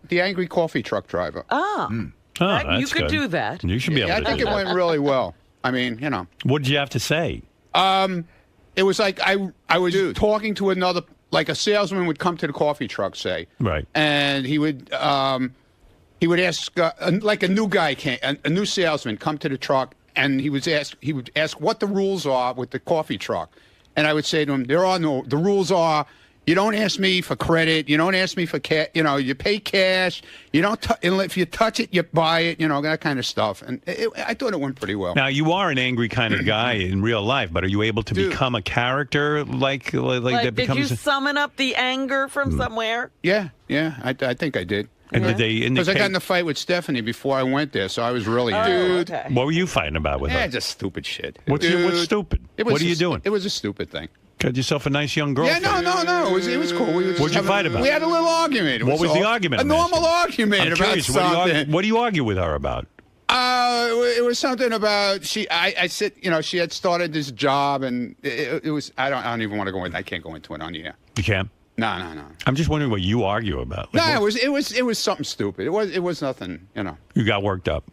The angry coffee truck driver. Oh. You could do that. You should be able to do that. I think it went really well. I mean, What did you have to say? It was like I was talking to another... Like a salesman would come to the coffee truck, say. Right. And he would ask, like a new guy came, a new salesman come to the truck, and he would ask what the rules are with the coffee truck. And I would say to him, the rules are, you don't ask me for credit, you don't ask me for cash, you pay cash, you don't, if you touch it, you buy it, that kind of stuff. And I thought it went pretty well. Now, you are an angry kind of guy in real life, but are you able to become a character like that becomes... Did you summon up the anger from somewhere? Yeah, I think I did. And did they because I got in a fight with Stephanie before I went there, so I was really okay. What were you fighting about with her? Just stupid shit. What's stupid? What are you doing? It was a stupid thing. Got yourself a nice young girl. Yeah, no. It was cool. What'd you fight about? We had a little argument. What was the argument? A normal argument I'm about curious, something. What do you argue with her about? It was something about I said, she had started this job, and it was. I don't even want to go in. I can't go into it on the air. You can't. No. I'm just wondering what you argue about. Like, no, it was something stupid. It was nothing. You got worked up.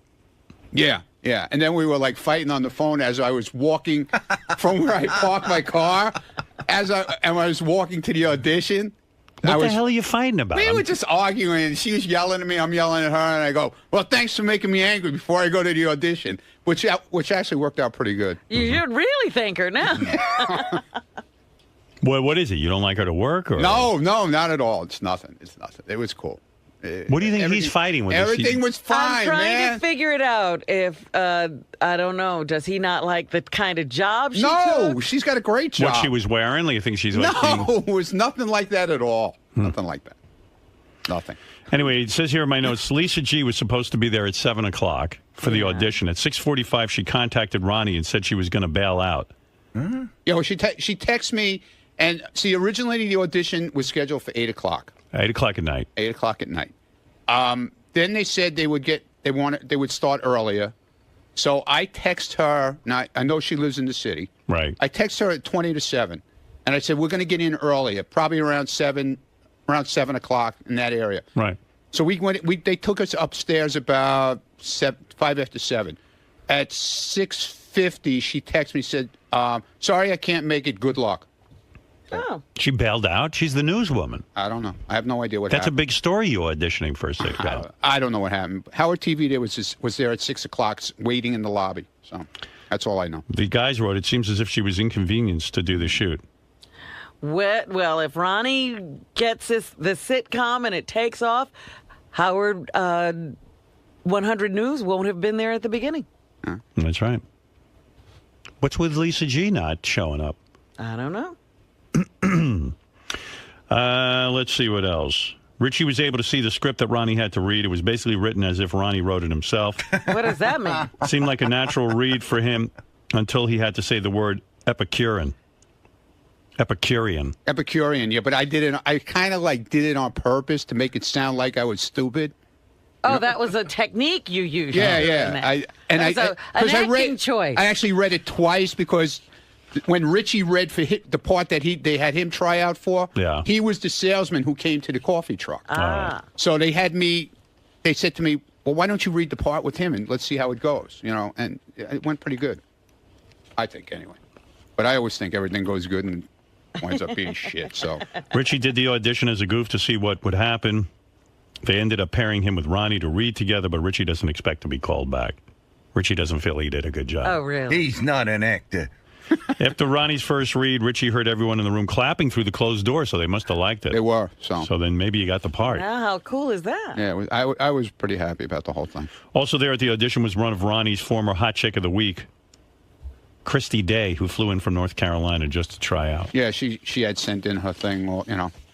Yeah. And then we were like fighting on the phone as I was walking from where I parked my car. As I was walking to the audition. What the hell are you fighting about? We were just arguing. She was yelling at me. I'm yelling at her, and I go, "Well, thanks for making me angry before I go to the audition," which actually worked out pretty good. You should really thank her now. What is it? You don't like her to work? Or? No, not at all. It's nothing. It was cool. What do you think he's fighting with? Everything was fine, I'm trying to figure it out. If I don't know, does he not like the kind of job she took? She's got a great job. What she was wearing? Like, you think she's like? No, it was nothing like that at all. Nothing like that. Nothing. Anyway, it says here in my notes, Lisa G was supposed to be there at 7 o'clock for the audition. At 6:45, she contacted Ronnie and said she was going to bail out. Mm-hmm. Yeah, well, she texted me, and see, originally the audition was scheduled for 8 o'clock. 8 o'clock at night. 8 o'clock at night. Then they said they would start earlier. So I text her. Now I know she lives in the city. Right. I text her at 20 to 7, and I said we're going to get in earlier, probably around 7 o'clock in that area. Right. So they took us upstairs about 5 after 7. At 6:50, she texted me, said, "Sorry, I can't make it. Good luck." Oh. She bailed out? She's the newswoman. I don't know. I have no idea what That's happened. a big story, you auditioning for a sitcom. I don't know what happened. Howard TV was there at 6 o'clock waiting in the lobby. So that's all I know. The guys wrote, it seems as if she was inconvenienced to do the shoot. Well, if Ronnie gets the sitcom and it takes off, Howard 100 News won't have been there at the beginning. That's right. What's with Lisa G not showing up? I don't know. Let's see what else. Richie was able to see the script that Ronnie had to read. It was basically written as if Ronnie wrote it himself. What does that mean? Seemed like a natural read for him until he had to say the word Epicurean. Epicurean, yeah, but I did it. I kind of did it on purpose to make it sound like I was stupid. Oh, that was a technique you used. Yeah. An acting choice. I actually read it twice because when Richie read for the part that they had him try out for, he was the salesman who came to the coffee truck. So they said to me, well, why don't you read the part with him and let's see how it goes, and it went pretty good. I think, anyway. But I always think everything goes good and winds up being shit, so. Richie did the audition as a goof to see what would happen. They ended up pairing him with Ronnie to read together, but Richie doesn't expect to be called back. Richie doesn't feel he did a good job. Oh, really? He's not an actor. After Ronnie's first read, Richie heard everyone in the room clapping through the closed door, so they must have liked it. They were, so. So then maybe you got the part. Now, how cool is that? Yeah, I was pretty happy about the whole thing. Also there at the audition was one of Ronnie's former hot chick of the week, Christy Day, who flew in from North Carolina just to try out. Yeah, she had sent in her thing,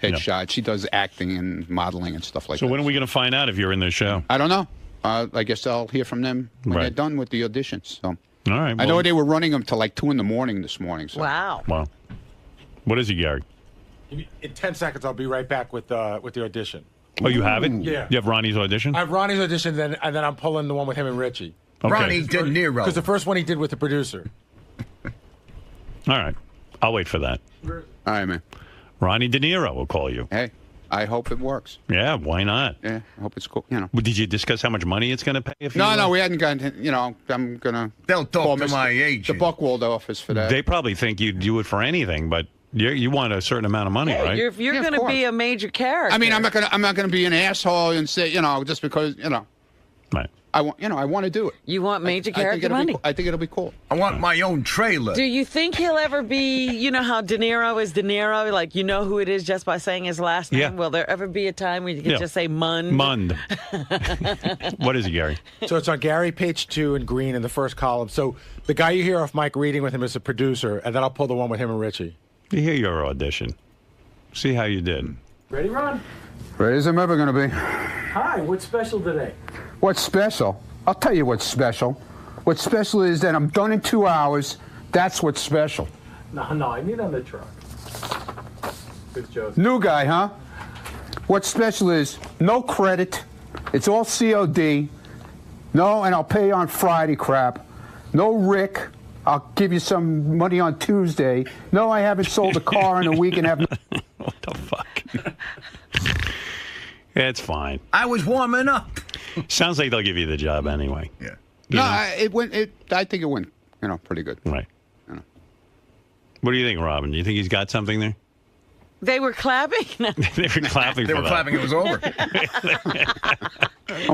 headshot. She does acting and modeling and stuff like that. So when are we going to find out if you're in the show? I don't know. I guess I'll hear from them when they're done with the auditions. So. All right. I know they were running them till 2 in the morning this morning. So. Wow. What is it, Gary? In 10 seconds, I'll be right back with the audition. Oh, you have it? Yeah. You have Ronnie's audition? I have Ronnie's audition, and then I'm pulling the one with him and Richie. Okay. Ronnie De Niro. Because the first one he did with the producer. All right. I'll wait for that. All right, man. Ronnie De Niro will call you. Hey, I hope it works. Yeah, why not? Yeah, I hope it's cool. Well, did you discuss how much money it's going to pay? No, we hadn't gotten. I'm gonna. They'll talk to my agent. The Buckwald office for that. They probably think you'd do it for anything, but you want a certain amount of money, right? If you're going to be a major character. I mean, I'm not gonna be an asshole and say just because Right. I want to do it. You want major character money? I think it'll be cool. I want my own trailer. Do you think he'll ever be, how De Niro is De Niro? Like, you know who it is just by saying his last name? Yeah. Will there ever be a time where you can just say Mund? Mund. What is it, Gary? So it's on Gary, page 2, and green in the first column. So the guy you hear off Mike reading with him is a producer, and then I'll pull the one with him and Richie. You hear your audition. See how you did. Ready, Ron? Ready as I'm ever going to be. Hi, what's special today? What's special? I'll tell you what's special. What's special is that I'm done in 2 hours. That's what's special. No, I mean on the truck. Good joke. New guy, huh? What's special is no credit. It's all COD. No, and I'll pay you on Friday crap. No Rick. I'll give you some money on Tuesday. No, I haven't sold a car in a week and have. What the fuck? It's fine. I was warming up. Sounds like they'll give you the job anyway. Yeah. It went. I think it went. Pretty good. Right. What do you think, Robin? Do you think he's got something there? They were clapping. They were clapping. They were clapping. It was over.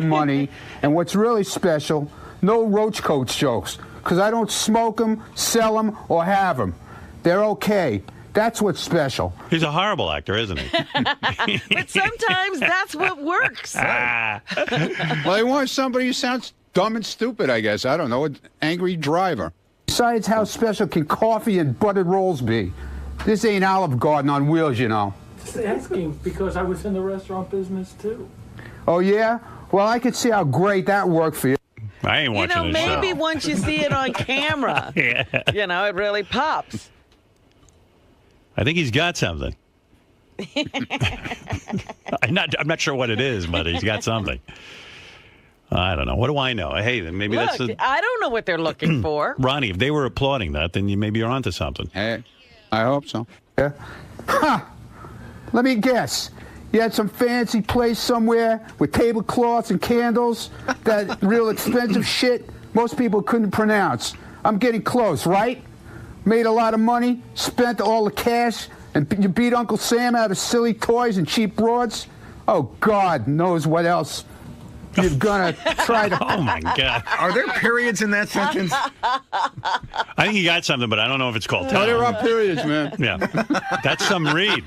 Money, and what's really special, no roach coats jokes, because I don't smoke them, sell them, or have them. They're okay. That's what's special. He's a horrible actor, isn't he? But sometimes that's what works. Well, they want somebody who sounds dumb and stupid, I guess. I don't know, an angry driver. Besides, how special can coffee and buttered rolls be? This ain't Olive Garden on wheels, Just asking because I was in the restaurant business too. Oh, yeah? Well, I could see how great that worked for you. I ain't watching this maybe show. once you see it on camera, it really pops. I think he's got something. I'm not sure what it is, but he's got something. I don't know. What do I know? Hey, then maybe Look, that's I don't know what they're looking for. Ronnie, if they were applauding that, then maybe you're onto something. Hey, I hope so. Yeah. Ha! Let me guess. You had some fancy place somewhere with tablecloths and candles, that real expensive shit most people couldn't pronounce. I'm getting close, right? Made a lot of money, spent all the cash, and you beat Uncle Sam out of silly toys and cheap broads, oh, God knows what else you're gonna try to... Oh, my God. Are there periods in that sentence? I think you got something, but I don't know if it's called No, talent. there are periods, man. Yeah. That's some read.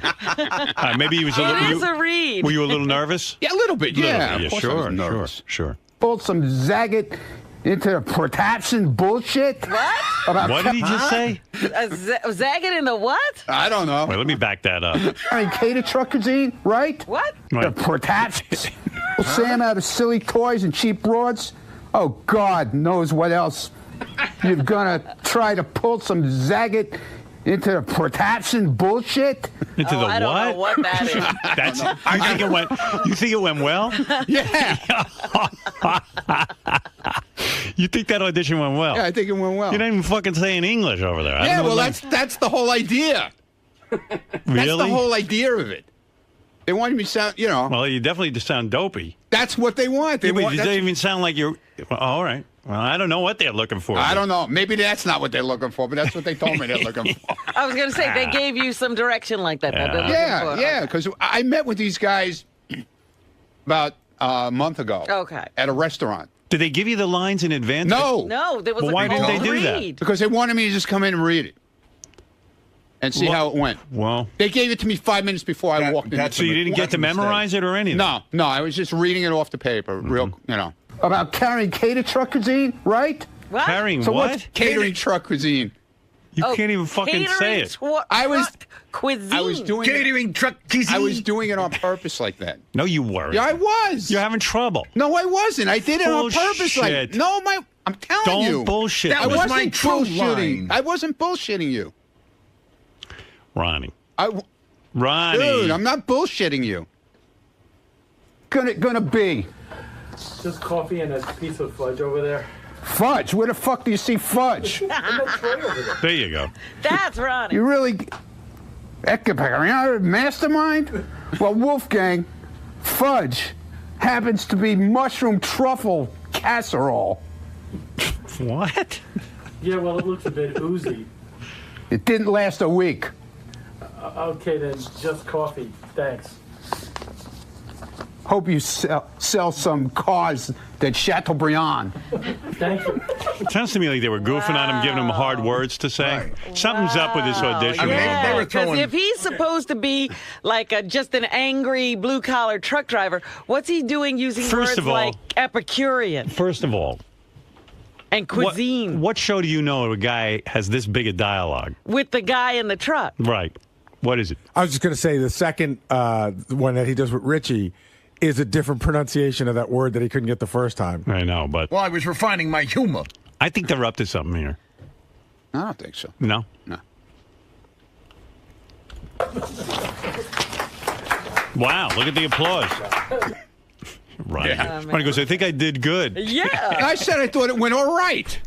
Maybe he was a little... It is a read. Were you a little nervous? Yeah, a little bit, yeah. Of course I was Sure, nervous. sure. Pulled some zagged into the protection bullshit. What? What did he just say? Zagging in the what? I don't know. Wait, let me back that up. I mean, cater truck cuisine, right? What? The protection. Sam out of silly toys and cheap broads. Oh, God knows what else you're gonna try to pull some zagged into the protection bullshit. Into the I don't know what that is. That's. You think it went well? Yeah. You think that audition went well? Yeah, I think it went well. You're not even fucking saying English over there. I Yeah, don't know well, what that's the whole idea. That's Really? the whole idea of it. They wanted me to sound, you know. Well, you definitely just sound dopey. That's what they want. They Yeah, but want. you don't even sound like you're. Well, all right. Well, I don't know what they're looking for. I don't know. Maybe that's not what they're looking for, but that's what they told me they're looking for. I was going to say, they gave you some direction like that. that they're looking for. Yeah, because I met with these guys about a month ago. Okay. At a restaurant. Did they give you the lines in advance? No. No, there was Well, a why didn't they cold do that? read. Because they wanted me to just come in and read it. And see how it went. Well, they gave it to me 5 minutes before I walked in. So you didn't get to memorize it or anything? No, I was just reading it off the paper, real, you know. About carrying cater truck cuisine, right? What? Carrying so what? What's catering truck cuisine? You can't even fucking say it. I was cuisine. I was doing Catering truck cuisine. I was doing it on purpose like that. No, you weren't. Yeah, I was. You're having trouble. No, I wasn't. I did it on purpose. Like, Bullshit. no, I'm telling Don't you. bullshit I me. wasn't my true bullshitting. line. I wasn't bullshitting you. Ronnie. Ronnie. Dude, I'm not bullshitting you. Gonna be. Just coffee and a piece of fudge over there. Fudge? Where the fuck do you see fudge? In the tray over there. There you go. That's Ronnie. You really... Mastermind? Well, Wolfgang, fudge happens to be mushroom truffle casserole. What? Yeah, well, it looks a bit oozy. It didn't last a week. Okay, then, just coffee. Thanks. Hope you sell some cars that Chateaubriand. Thank you. It sounds to me like they were goofing on him, giving him hard words to say. Something's up with this audition. I mean, they were Because throwing. if he's supposed to be like just an angry blue-collar truck driver, what's he doing using First words of all- like Epicurean First of all, and cuisine what show do you know a guy has this big a dialogue? with the guy in the truck? Right. What is it? I was just going to say the second one that he does with Richie is a different pronunciation of that word that he couldn't get the first time. I know, but Well, I was refining my humor. I think they're up to something here. I don't think so. No? No. Wow, look at the applause. Ronnie. Yeah. Ronnie goes, I think I did good. Yeah. I said I thought it went all right.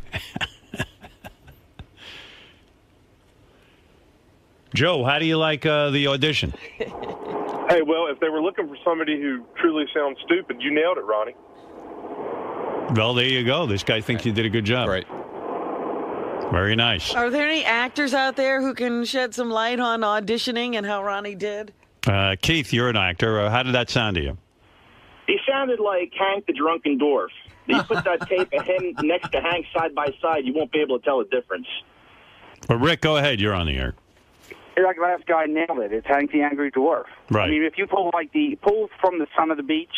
Joe, how do you like the audition? Hey, well, if they were looking for somebody who truly sounds stupid, you nailed it, Ronnie. Well, there you go. This guy thinks you did a good job. Right. Very nice. Are there any actors out there who can shed some light on auditioning and how Ronnie did? Keith, you're an actor. How did that sound to you? He sounded like Hank the Drunken Dwarf. You put that tape of him next to Hank side by side, you won't be able to tell the difference. Well, Rick, go ahead. You're on the air. Like the last guy nailed it. It's Hank the Angry Dwarf. Right. I mean, if you pull from the Son of the Beach,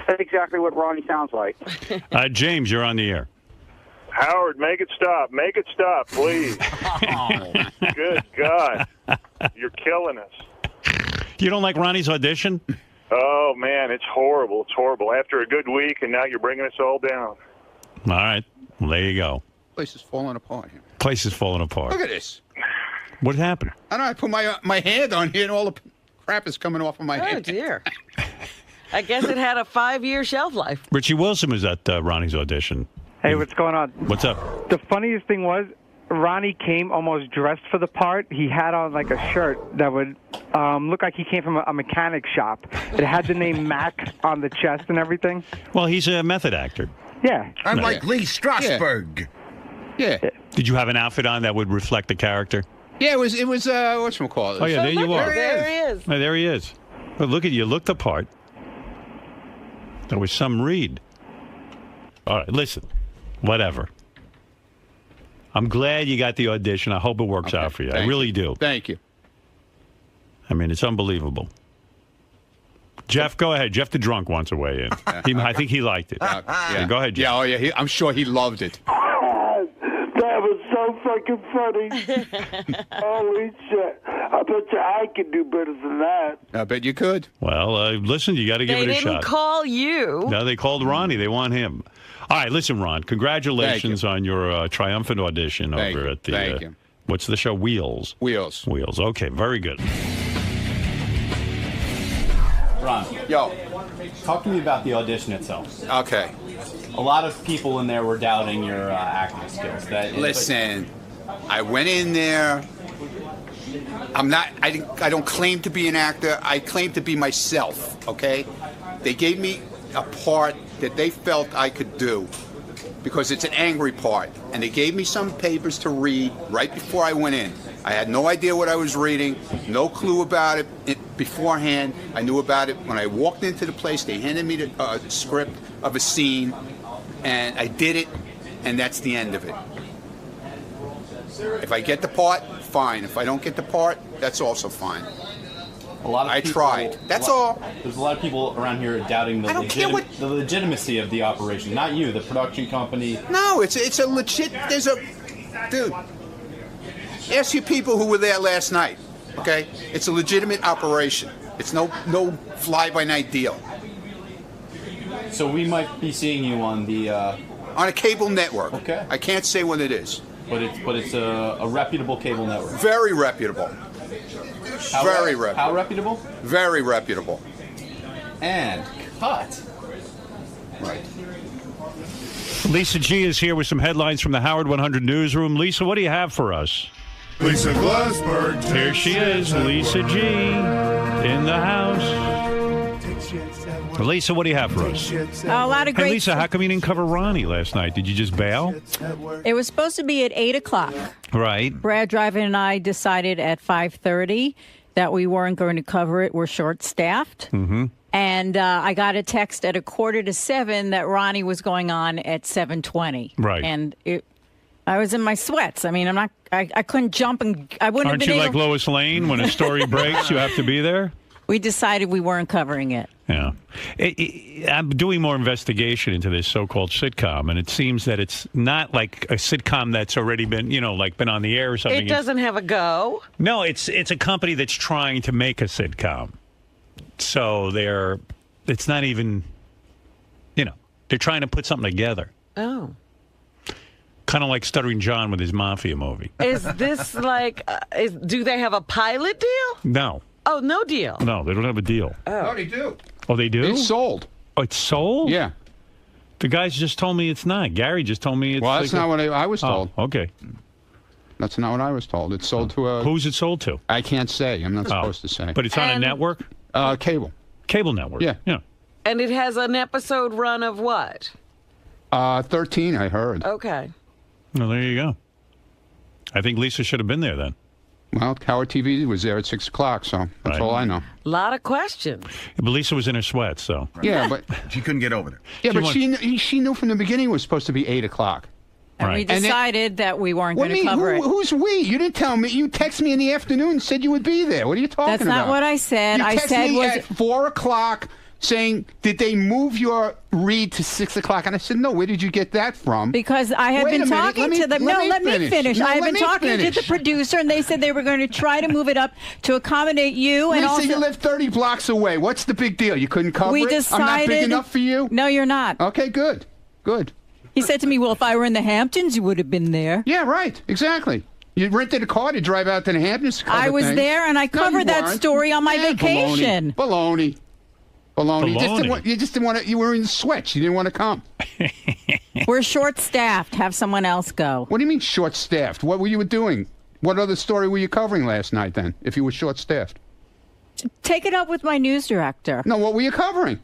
that's exactly what Ronnie sounds like. James, you're on the air. Howard, make it stop. Make it stop, please. Good God. You're killing us. You don't like Ronnie's audition? Oh, man, it's horrible. It's horrible. After a good week, and now you're bringing us all down. All right. Well, there you go. Place is falling apart here. Place is falling apart. Look at this. What happened? I don't know. I put my hand on here, and all the crap is coming off of my Oh, hand. dear. I guess it had a 5-year shelf life. Richie Wilson was at Ronnie's audition. Hey, what's going on? What's up? The funniest thing was Ronnie came almost dressed for the part. He had on like a shirt that would look like he came from a mechanic shop. It had the name Mac on the chest and everything. Well, he's a method actor. Yeah. I'm like Lee Strasberg. Yeah. Did you have an outfit on that would reflect the character? Yeah, it was whatchamacallit. Oh, yeah, there you are. There he is. Oh, there he is. But look at you. Look the part. That was some read. All right, listen. Whatever. I'm glad you got the audition. I hope it works out for you. I really do. Thank you. I mean, it's unbelievable. Jeff, go ahead. Jeff the drunk wants to weigh in. I think he liked it. Yeah, go ahead, Jeff. Yeah, oh yeah. I'm sure he loved it. That was so fucking funny. Holy shit. I bet you I could do better than that. I bet you could. Well, listen, you got to give it a shot. They didn't call you. No, they called Ronnie. They want him. All right, listen, Ron. Congratulations on your triumphant audition over at the. Thank you. What's the show? Wheels. Wheels. Okay, very good. Ron. Yo. Talk to me about the audition itself. Okay. A lot of people in there were doubting your acting skills. Listen, I went in there. I don't claim to be an actor. I claim to be myself, okay? They gave me a part that they felt I could do because it's an angry part. And they gave me some papers to read right before I went in. I had no idea what I was reading, no clue about it beforehand. I knew about it when I walked into the place. They handed me the script of a scene, and I did it, and that's the end of it. If I get the part, fine. If I don't get the part, that's also fine. I tried. That's all. There's a lot of people around here doubting the legitimacy of the operation. Not you, the production company. No, it's a legit. Dude. Ask your people who were there last night. Okay, it's a legitimate operation. It's no fly-by-night deal. So we might be seeing you on the on a cable network. Okay. I can't say what it is. But it's a reputable cable network. Very reputable. Very reputable. How reputable? Very reputable. And cut. Right. Lisa G is here with some headlines from the Howard 100 newsroom. Lisa, what do you have for us? Lisa Glassberg. Here she is, Lisa G, in the house. Lisa, what do you have for us? A lot of great. Hey, Lisa, how come you didn't cover Ronnie last night? Did you just bail? It was supposed to be at 8 o'clock. Right. Brad Driver and I decided at 5:30 that we weren't going to cover it. We're short-staffed. Mm-hmm. And I got a text at 6:45 that Ronnie was going on at 7:20. Right. And I was in my sweats. I mean, I couldn't jump, and I wouldn't have Aren't been you able. like Lois Lane? When a story breaks, you have to be there? We decided we weren't covering it. Yeah. I'm doing more investigation into this so-called sitcom, and it seems that it's not like a sitcom that's already been, been on the air or something. It doesn't have a go. No, it's a company that's trying to make a sitcom. So it's not even, they're trying to put something together. Oh. Kind of like Stuttering John with his Mafia movie. Is this like, do they have a pilot deal? No. Oh, no deal. No, they don't have a deal. Oh, they do. Oh, they do? It's sold. Oh, it's sold? Yeah. The guys just told me it's not. Gary just told me it's Well, that's not what I was told. Oh, okay. That's not what I was told. It's sold to a... Who's it sold to? I can't say. I'm not supposed to say. But it's on a network? Cable. Cable network? Yeah. Yeah. And it has an episode run of what? 13, I heard. Okay. Well, there you go. I think Lisa should have been there then. Well, Howard TV was there at 6 o'clock, so that's all I know. A lot of questions. But Lisa was in her sweats, so. Yeah, but... She couldn't get over there. Yeah, but she knew from the beginning it was supposed to be 8 o'clock. And we decided that we weren't going to cover it. Who's we? You didn't tell me. You texted me in the afternoon and said you would be there. What are you talking about? That's not what I said. You I texted said me was at 4 o'clock saying, did they move your read to 6 o'clock? And I said, no, where did you get that from? Because I had been talking to them. No, let me finish. No, I had let been me talking finish. to the producer, and they said they were going to try to move it up to accommodate you. And Lisa, also, you live 30 blocks away. What's the big deal? You couldn't cover we it? decided, I'm not big enough for you? No, you're not. Okay, good. Good. He said to me, well, if I were in the Hamptons, you would have been there. Yeah, right. Exactly. You rented a car to drive out to the Hamptons to cover I was things. there, and I covered that weren't. story on my vacation. Baloney. You just didn't want to. You were in sweats. You didn't want to come. We're short-staffed. Have someone else go. What do you mean short-staffed? What were you doing? What other story were you covering last night then, if you were short-staffed? Take it up with my news director. No, what were you covering?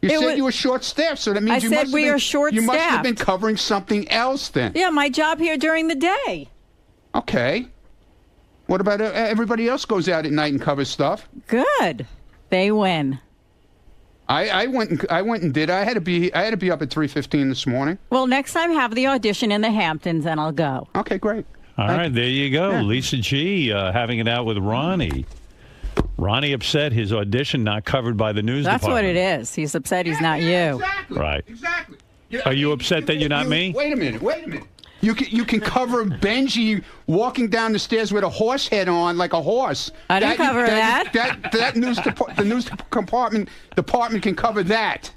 You said you were short-staffed, so that means I said we are short-staffed. You must have been covering something else then. Yeah, my job here during the day. Okay. What about everybody else goes out at night and covers stuff? Good. They win. I went and did. I had to be up at 3:15 this morning. Well, next time have the audition in the Hamptons, and I'll go. Okay, great. All right, there you go. Yeah. Lisa G having it out with Ronnie. Ronnie upset his audition not covered by the news That's department. what it is. He's upset he's not you. Exactly. Right. Exactly. Are you upset that you're not me? Wait a minute. You can cover Benji walking down the stairs with a horse head on like a horse. I didn't cover that. The news department can cover that.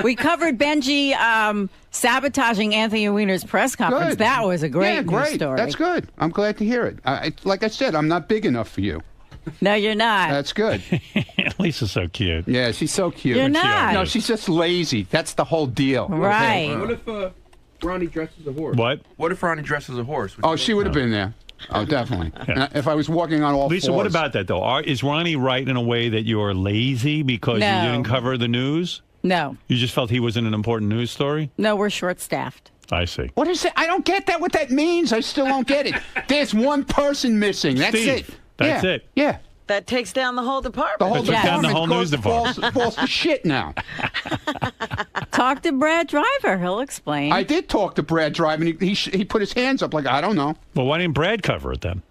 We covered Benji sabotaging Anthony Weiner's press conference. Good. That was a great news great. story. That's good. I'm glad to hear it. Like I said, I'm not big enough for you. No, you're not. That's good. Lisa's so cute. Yeah, she's so cute. You're not. No, she's just lazy. That's the whole deal. Right. What if Ronnie dresses a horse? What? What if Ronnie dresses a horse? She would have been there. Oh, definitely. Yeah. If I was walking on all Lisa, fours. what about that, though? Is Ronnie right in a way that you're lazy because you didn't cover the news? No. You just felt he wasn't an important news story? No, we're short-staffed. I see. What is it? I don't get that. What that means? I still don't get it. There's one person missing. That's Steve. it. That's it. Yeah. That takes down the whole department. The whole down the whole news department. Falls to shit now. Talk to Brad Driver. He'll explain. I did talk to Brad Driver, and he put his hands up like, I don't know. Well, why didn't Brad cover it then?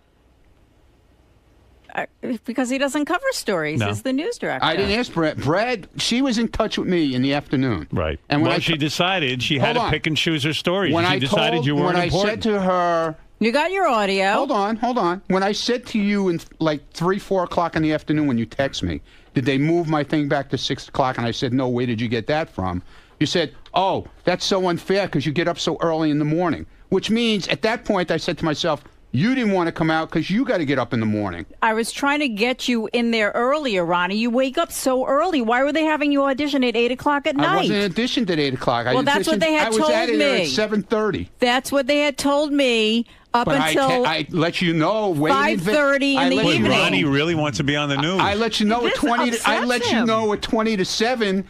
Because he doesn't cover stories. No. He's the news director. I didn't ask Brad. Brad, she was in touch with me in the afternoon. Right. And when she decided she had to pick and choose her stories. When she I decided you weren't when important. I said to her... You got your audio. Hold on. When I said to you in like 3, 4 o'clock in the afternoon when you text me, did they move my thing back to 6 o'clock? And I said, no, where did you get that from? You said, oh, that's so unfair because you get up so early in the morning. Which means at that point I said to myself, you didn't want to come out because you got to get up in the morning. I was trying to get you in there earlier, Ronnie. You wake up so early. Why were they having you audition at 8 o'clock at night? I wasn't auditioned at 8 o'clock. Well, that's what they had told me. I was at it at 7:30. That's what they had told me up until I let you know 5:30 in the evening. Ronnie really wants to be on the news. I let you know at 20. I let you know at 20 to 7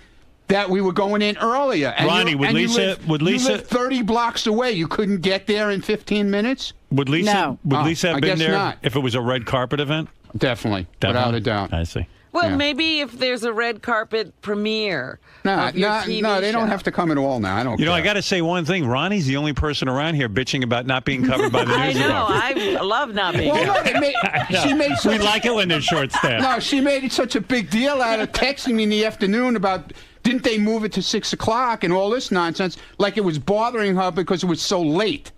that we were going in earlier. And Ronnie, would Lisa? You lived 30 blocks away. You couldn't get there in 15 minutes. Would Lisa? No. Would Lisa have I been guess there not. if it was a red carpet event? Definitely, without a doubt. I see. Well, maybe if there's a red carpet premiere. No, of your TV they don't show. have to come at all now. I don't. You know, care. I got to say one thing. Ronnie's the only person around here bitching about not being covered by the news I know. department. I love not being. Well, no, she made we like it when they're short staffed. No, she made it such a big deal out of texting me in the afternoon about didn't they move it to 6 o'clock and all this nonsense, like it was bothering her because it was so late.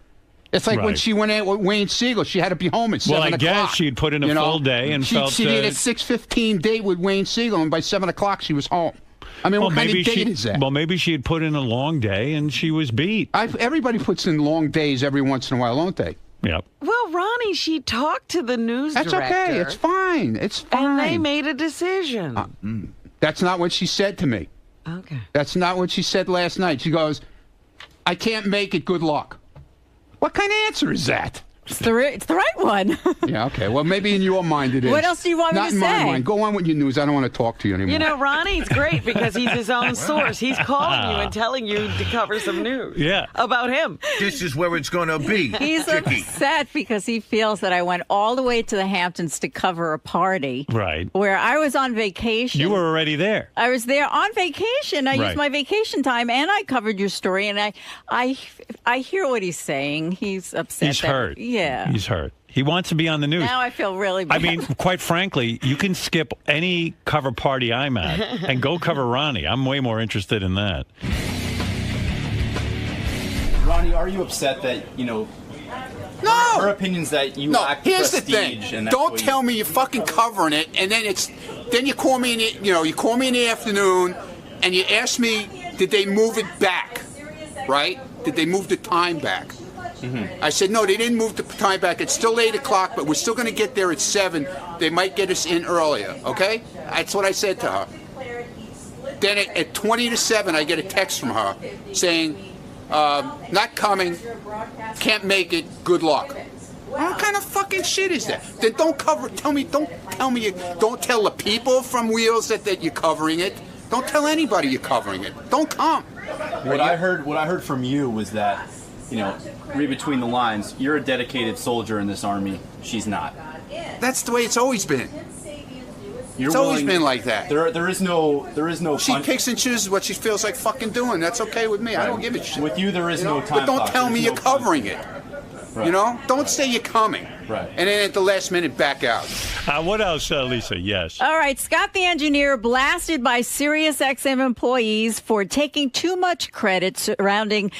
It's like when Right. she went out with Wayne Siegel, she had to be home at 7 Well, I o'clock. guess she'd put in a full day and she felt... She did a 6:15 date with Wayne Siegel, and by 7 o'clock she was home. I mean, well, what kind maybe of date is that? Well, maybe she had put in a long day and she was beat. Everybody puts in long days every once in a while, don't they? Yep. Well, Ronnie, she talked to the news That's director. okay. It's fine. It's fine. And they made a decision. That's not what she said to me. Okay. That's not what she said last night. She goes, I can't make it. Good luck. What kind of answer is that? It's the right one. Yeah, okay. Well, maybe in your mind it is. What else do you want me Not to in my say? mind. Go on with your news. I don't want to talk to you anymore. You know, Ronnie's great because he's his own source. He's calling you and telling you to cover some news about him. This is where it's going to be. He's Tricky. upset because he feels that I went all the way to the Hamptons to cover a party. Right. Where I was on vacation. You were already there. I was there on vacation. I used my vacation time, and I covered your story. And I hear what he's saying. He's upset. He's hurt. Yeah. He's hurt. He wants to be on the news. Now I feel really bad. I mean, quite frankly, you can skip any cover party I'm at and go cover Ronnie. I'm way more interested in that. Ronnie, are you upset that, No! her opinions that you lack Here's the prestige thing. and that's Don't what tell me you're fucking covering it, and then you call me you call me in the afternoon, and you ask me, did they move it back? Right? Did they move the time back? I said, no, they didn't move the time back. It's still 8 o'clock, but we're still going to get there at 7. They might get us in earlier, okay? That's what I said to her. Then at 20 to 7, I get a text from her saying, not coming, can't make it, good luck. What kind of fucking shit is that? Then don't tell the people from Wheels that you're covering it. Don't tell anybody you're covering it. Don't come. What I heard from you was that, read between the lines, you're a dedicated soldier in this army. She's not. That's the way it's always been. It's always been like that. There is no. She picks and chooses what she feels like fucking doing. That's okay with me. I don't give a shit. With you, there is no time. But don't tell me you're covering it. Right. You know, don't say you're coming. Right. And then at the last minute, back out. What else, Lisa? Yes. All right, Scott the engineer blasted by SiriusXM employees for taking too much credit surrounding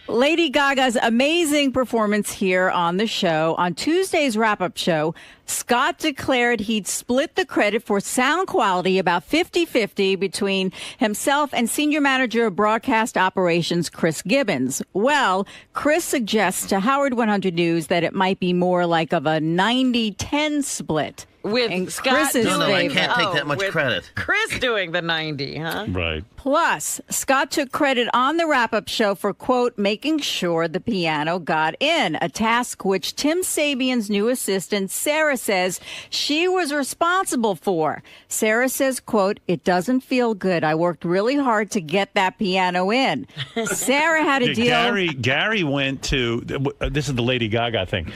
Lady Gaga's amazing performance here on the show. On Tuesday's wrap-up show, Scott declared he'd split the credit for sound quality about 50-50 between himself and senior manager of broadcast operations, Chris Gibbons. Well, Chris suggests to Howard 100 News that it might be more like of a 90-10 split. With Scott Chris's doing, favor. I can't take that much with credit. Chris doing the 90, huh? Right. Plus, Scott took credit on the wrap-up show for, quote, making sure the piano got in, a task which Tim Sabian's new assistant, Sarah, says she was responsible for. Sarah says, quote, it doesn't feel good. I worked really hard to get that piano in. Sarah had a deal. Gary went to, this is the Lady Gaga thing.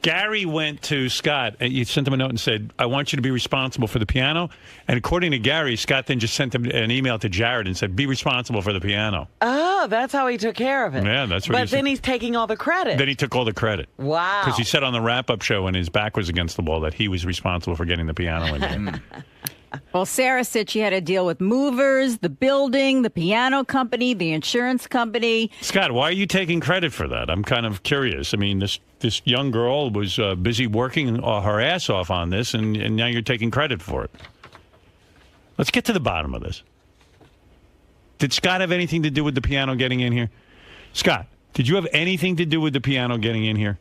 Gary went to Scott. You sent him a note and said, I want you to be responsible for the piano. And according to Gary, Scott then just sent him an email to Jared and said, be responsible for the piano. Oh, that's how he took care of it. Yeah, that's what But then he's taking all the credit. Then he took all the credit. Wow. Because he said on the wrap-up show when his back was against the wall that he was responsible for getting the piano in. Well, Sarah said she had to deal with movers, the building, the piano company, the insurance company. Scott, why are you taking credit for that? I'm kind of curious. I mean, this young girl was busy working her ass off on this, and now you're taking credit for it. Let's get to the bottom of this. Did Scott have anything to do with the piano getting in here? Scott, did you have anything to do with the piano getting in here?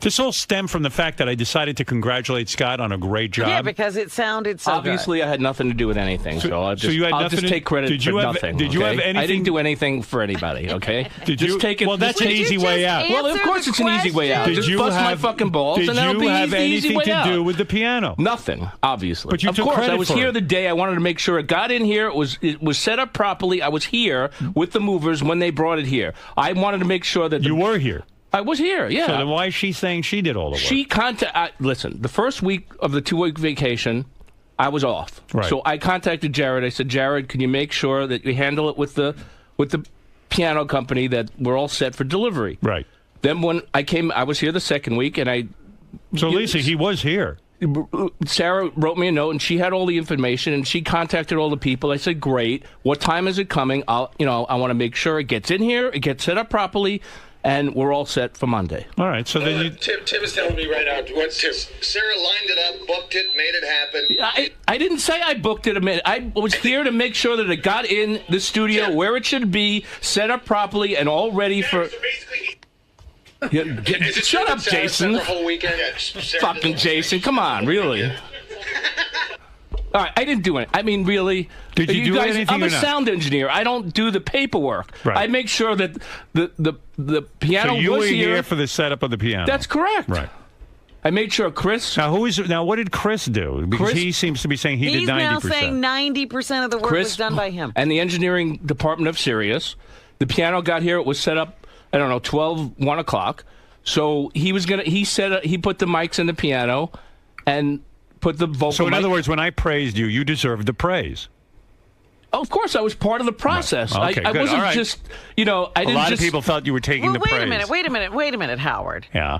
This all stemmed from the fact that I decided to congratulate Scott on a great job. Yeah, because it sounded so Obviously, good. I had nothing to do with anything, so I'll you had I'll nothing just to- take credit did for you have- nothing. did you have okay? I anything- didn't do anything for anybody, okay? Did just you- take it. well, that's an easy way out. Well, of course it's an easy way out. Did Just you bust my have- fucking balls, did and that'll you be have the easy anything way to out. do with the piano? Nothing, obviously. But you of took course, credit I was for here it. the day. I wanted to make sure it got in here. It was set up properly. I was here with the movers when they brought it here. I wanted to make sure that You were here. I was here, yeah. So then why is she saying she did all the work? Listen, the first week of the 2-week vacation, I was off. Right. So I contacted Jared. I said, Jared, can you make sure that you handle it with the piano company, that we're all set for delivery? Right. Then when I came, I was here the second week, and I... So, Lisa, he was here. Sarah wrote me a note, and she had all the information, and she contacted all the people. I said, great. What time is it coming? I want to make sure it gets in here, it gets set up properly, and we're all set for Monday. All right, so then you... Tim is telling me right now. What, Tim? Sarah lined it up, booked it, made it happen. I didn't say I booked it a minute. I was here to make sure that it got in the studio where it should be, set up properly, and all ready for... Shut up, Jason. For a whole weekend? Fucking Jason, come on, really. All right, I didn't do it. I mean, really. Did you do guys, anything I'm or a not? sound engineer. I don't do the paperwork. Right. I make sure that the piano So you was were here. here for the setup of the piano. That's correct. Right. I made sure Chris... Now, what did Chris do? Because he seems to be saying he He's did 90%. now saying 90% of the work Chris was done by him. And the engineering department of Sirius. The piano got here. It was set up, 1 o'clock. So he put the mics in the piano and put the vocal So in mic- other words, when I praised you, you deserved the praise. Oh, of course, I was part of the process. Right. Okay, I good. wasn't All right. just, I didn't A lot just... of people thought you were taking the Wait praise. a minute, Howard. Yeah.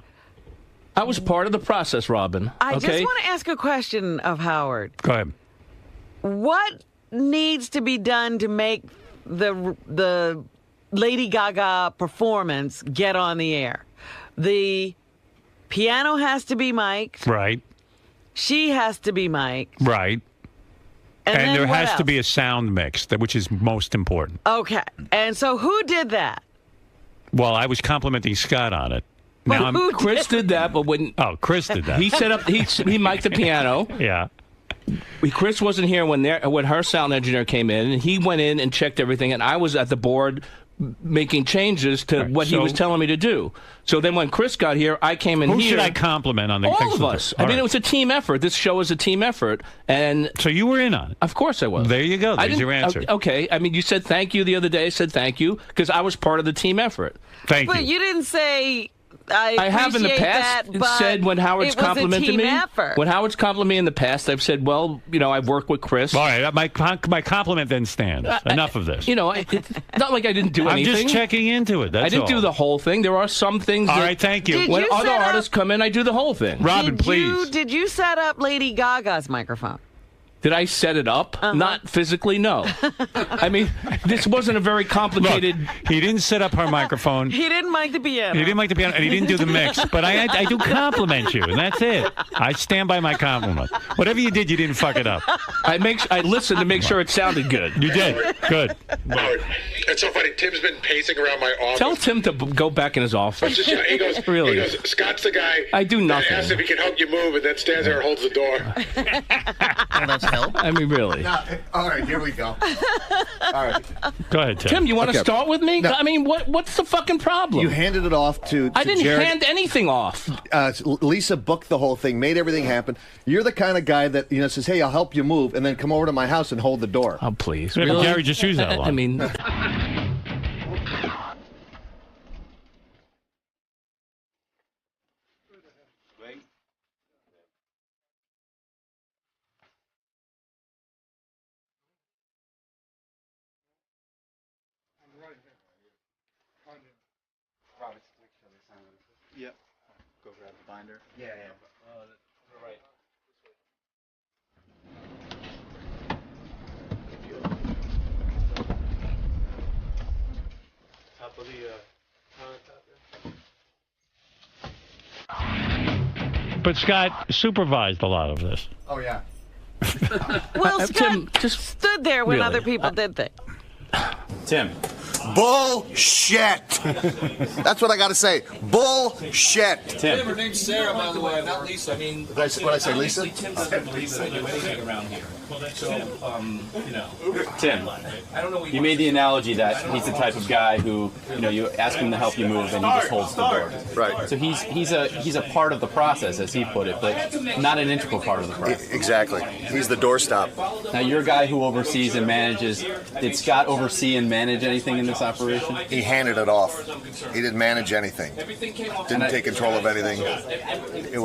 I was part of the process, Robin. I okay? just want to ask a question of Howard. Go ahead. What needs to be done to make the Lady Gaga performance get on the air? The piano has to be mic'd. Right. She has to be mic'd. Right. And then there what has to else? be a sound mix, which is most important. Okay. And so who did that? Well, I was complimenting Scott on it. But who Chris did that, but when... Oh, Chris did that. He set up... He mic'd the piano. Yeah. Chris wasn't here when her sound engineer came in, and he went in and checked everything, and I was at the board making changes to what he was telling me to do. So then when Chris got here, I came in Who here. should I compliment on the All of us. I mean, it was a team effort. This show is a team effort. And so you were in on it? Of course I was. There you go. There's your answer. Okay. I mean, you said thank you the other day. I said thank you because I was part of the team effort. Thank But you didn't say I have in the appreciate past that, but said when Howard's it was a complimented team me. effort. When Howard's complimented me in the past, I've said, well, I've worked with Chris. All right, my compliment then stands. Enough of this. It's not like I didn't do anything. I'm just checking into it. That's I didn't do the whole thing. There are some things. All right, thank you. When other artists come in, I do the whole thing. Robin, please. Did you set up Lady Gaga's microphone? Did I set it up? Not physically, no. I mean, this wasn't a very complicated... Look, he didn't set up her microphone. He didn't mic the piano. He didn't mic the piano, and he didn't do the mix. But I do compliment you, and that's it. I stand by my compliment. Whatever you did, you didn't fuck it up. I listened to make sure it sounded good. You did. Good. Howard, it's so funny. Tim's been pacing around my office. Tell Tim to go back in his office. He goes, really? He goes, Scott's the guy. I do nothing. That asks if he can help you move, and then stands there and holds the door. Oh, that's help? I mean, really. No, all right, here we go. All right. Go ahead, Tim. Tim, you want to Okay. start with me? No. I mean, what's the fucking problem? You handed it off to I didn't Jared. hand anything off. Lisa booked the whole thing, made everything happen. You're the kind of guy that says, "Hey, I'll help you move," and then come over to my house and hold the door. Oh, please. Yeah, but Really? Gary just used that one. I mean... Yep. Go grab the binder. Yeah. Right. Top of the countertop. But Scott supervised a lot of this. Oh yeah. Well, Scott Tim, just stood there when really. other people did things. Tim. Bullshit. That's what I got to say. Bullshit. Tim. Her name's Sarah, by the way, not Lisa. I mean, What did I say, Lisa? Tim doesn't believe that I do anything around here. So, Tim. I don't know what You made the analogy that he's the type of guy who, you ask him to help you move and he just holds the door. Right. So he's a part of the process, as he put it, but not an integral part of the process. Exactly. He's the doorstop. Now, you're a guy who oversees and manages. Did Scott oversee and manage anything in this operation? He handed it off. He didn't manage anything. Didn't take control of anything. He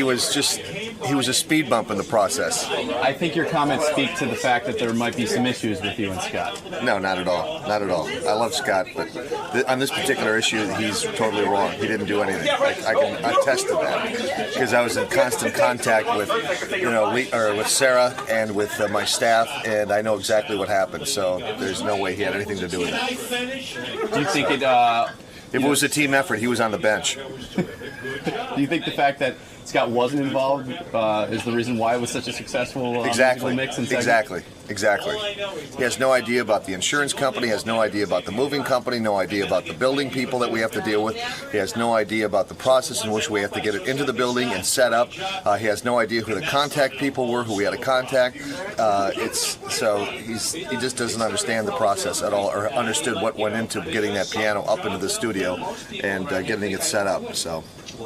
was a speed bump in the process. I think your comments speak to the fact that there might be some issues with you and Scott. No, not at all. Not at all. I love Scott, but on this particular issue, he's totally wrong. He didn't do anything. I can attest to that because I was in constant contact with, with Sarah and with my staff, and I know exactly what happened. So there's no way he had anything to do with it. Do you think it? If it was a team effort, he was on the bench. Do you think the fact that Scott wasn't involved is the reason why it was such a successful Exactly. mix and segment? Exactly. He has no idea about the insurance company, has no idea about the moving company, no idea about the building people that we have to deal with. He has no idea about the process in which we have to get it into the building and set up. He has no idea who the contact people were, who we had to contact. He just doesn't understand the process at all, or understood what went into getting that piano up into the studio and getting it set up. So.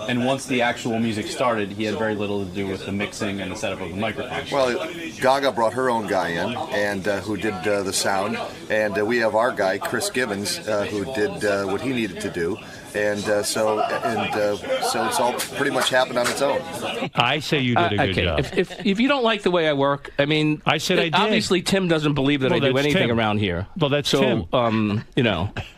And once the actual music started, he had very little to do with the mixing and the setup of the microphone. Well, Gaga brought her own guy in, and who did the sound, and we have our guy Chris Gibbons, who did what he needed to do, and so it's all pretty much happened on its own. I say you did a good job. If you don't like the way I work, I mean, I said I did. Obviously, Tim doesn't believe that I do that's anything Tim. around here. Well, that's so. Tim.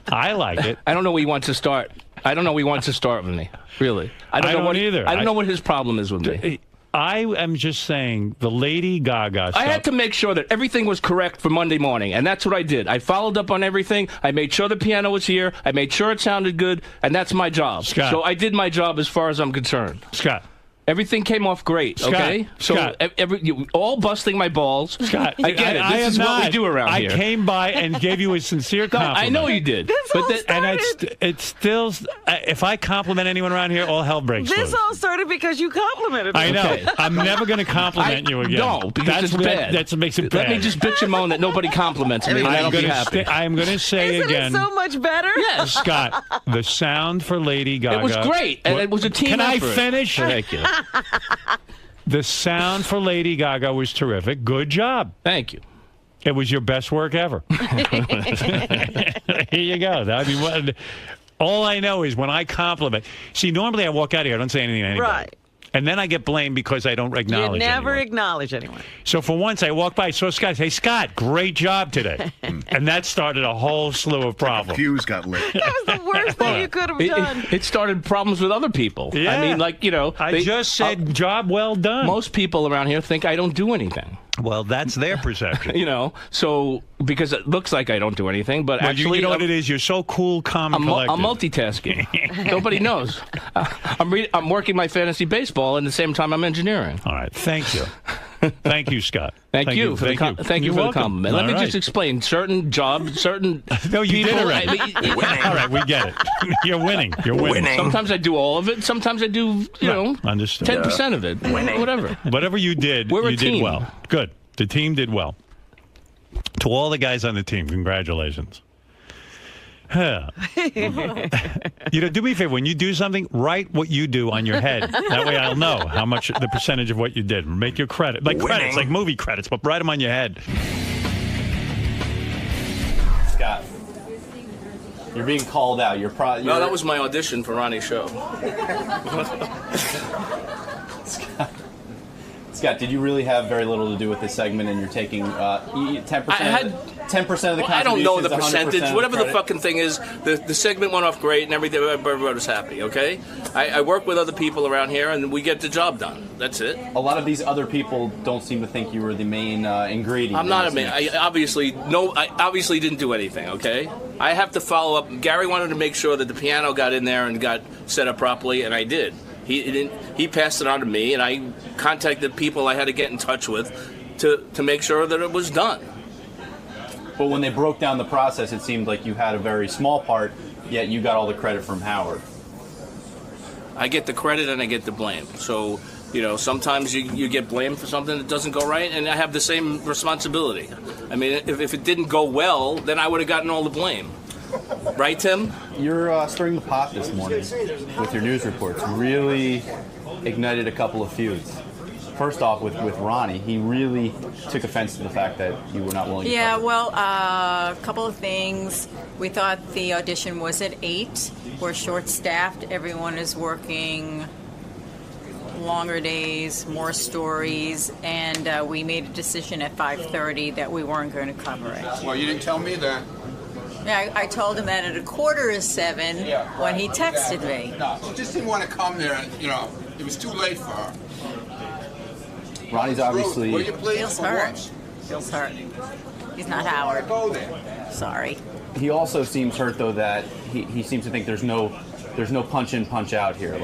I like it. I don't know where he wants to start. I don't know where he wants to start with me. Really, I don't know either. I don't know what his problem is with me. I am just saying the Lady Gaga stuff. I had to make sure that everything was correct for Monday morning, and that's what I did. I followed up on everything. I made sure the piano was here. I made sure it sounded good, and that's my job. Scott. So I did my job as far as I'm concerned. Scott. Everything came off great, Scott, okay? So Scott. You all busting my balls. Scott, I get it. This is what we do around here. I came by and gave you a sincere compliment. I know you did. It's still, if I compliment anyone around here, all hell breaks loose. This all started because you complimented me. I know. Okay. I'm never going to compliment you again. No, because it's bad. That makes it bad. Let me just bitch and moan that nobody compliments me, and I'll be happy. I'm going to say Isn't again. it so much better? Yes. Scott, the sound for Lady Gaga. It was great, and it was a team effort. Can I finish? Thank you. The sound for Lady Gaga was terrific. Good job. Thank you. It was your best work ever. Here you go. I mean, All I know is when I compliment. See, normally I walk out of here, I don't say anything to anybody. Right. And then I get blamed because I don't You acknowledge never anyone. acknowledge anyone. So for once, I walked by, saw Scott. Hey, Scott, great job today. And that started a whole slew of problems. Fuse got lit. That was the worst thing you could have done. It started problems with other people. Yeah. I mean, like, you know. I just said, job well done. Most people around here think I don't do anything. Well, that's their perception. You know, so because it looks like I don't do anything, but Well, actually, you know what it is? You're so cool, calm, and collected. I'm multitasking. Nobody knows. I'm working my fantasy baseball, and at the same time, I'm engineering. All right, thank you. Thank you, Scott. Thank you for the compliment. Let me just explain. Certain jobs, certain No, you people, did already. All right, we get it. You're winning. You're winning. Sometimes I do all of it. Sometimes I do, understood. 10% of it. Whatever. Whatever you did, We're a you did team. well. Good. The team did well. To all the guys on the team, congratulations. Do me a favor. When you do something, write what you do on your head. That way I'll know how much the percentage of what you did. Make your credit. Like credits, like movie credits, but write them on your head. Scott, you're being called out. No, that was my audition for Ronnie's show. Scott, did you really have very little to do with this segment, and you're taking 10%? 10% of the. I don't know the 100% percentage. of Whatever the credit? fucking thing is, the segment went off great, and everybody was happy. Okay, I work with other people around here, and we get the job done. That's it. A lot of these other people don't seem to think you were the main ingredient. I'm not a man. I obviously didn't do anything. Okay, I have to follow up. Gary wanted to make sure that the piano got in there and got set up properly, and I did. He passed it on to me, and I contacted people I had to get in touch with to make sure that it was done. But when they broke down the process, it seemed like you had a very small part, yet you got all the credit from Howard. I get the credit and I get the blame. So, sometimes you get blamed for something that doesn't go right, and I have the same responsibility. I mean, if it didn't go well, then I would have gotten all the blame. Right, Tim? You're stirring the pot this morning with your news reports. Really ignited a couple of feuds. First off, with Ronnie, he really took offense to the fact that you were not willing to cover. Well, a couple of things. We thought the audition was at 8. We're short-staffed. Everyone is working longer days, more stories, and we made a decision at 5:30 that we weren't going to cover it. Well, you didn't tell me that. Yeah, I told him that at 6:45 when he texted me. No, she just didn't want to come there. It was too late for her. Ronnie's obviously... Will you please? Feels hurt. Feels hurt. He's not Howard. Go there. Sorry. He also seems hurt, though, that he seems to think there's no punch in, punch out here.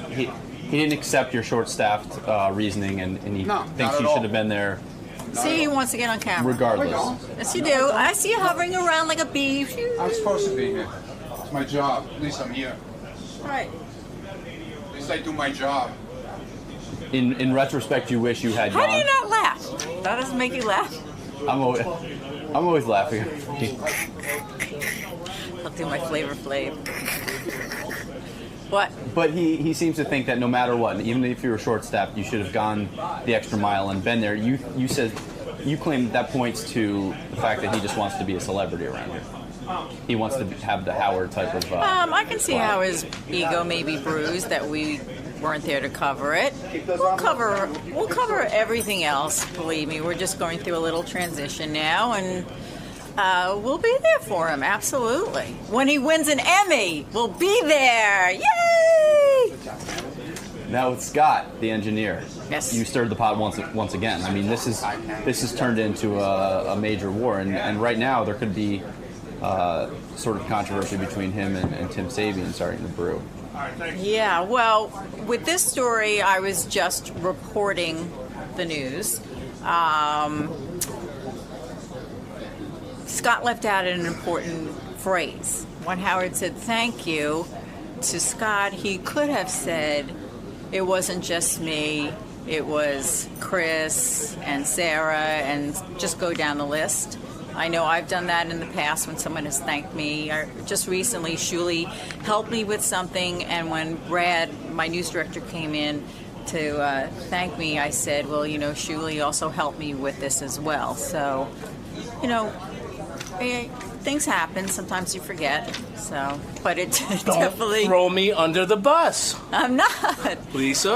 He didn't accept your short-staffed reasoning, and he thinks you should have been there. See, he wants to get on camera. Regardless. Yes, you do. I see you hovering around like a bee. I'm supposed to be here. It's my job. At least I'm here. Right. At least I do my job. In retrospect, you wish you had How gone. do you not laugh? That doesn't make you laugh. I'm always laughing. I'll do my Flavor Flav. What? But he seems to think that no matter what, even if you were short-staffed, you should have gone the extra mile and been there. You claim that points to the fact that he just wants to be a celebrity around here. He wants to have the Howard type of. I can see how his ego may be bruised that we weren't there to cover it. We'll cover everything else. Believe me, we're just going through a little transition now, and we'll be there for him. Absolutely. When he wins an Emmy, we'll be there. Yay! Now with Scott, the engineer, yes, you stirred the pot once again. I mean, this has turned into a major war, and right now there could be sort of controversy between him and Tim Sabian starting to brew. Yeah, well, with this story, I was just reporting the news. Scott left out an important phrase. When Howard said thank you to Scott, he could have said, it wasn't just me, it was Chris and Sarah, and just go down the list. I know I've done that in the past when someone has thanked me. Just recently, Shuli helped me with something, and when Brad, my news director, came in to thank me, I said, well, Shuli also helped me with this as well. So, things happen. Sometimes you forget. So, but it Don't definitely. throw me under the bus. I'm not. Lisa,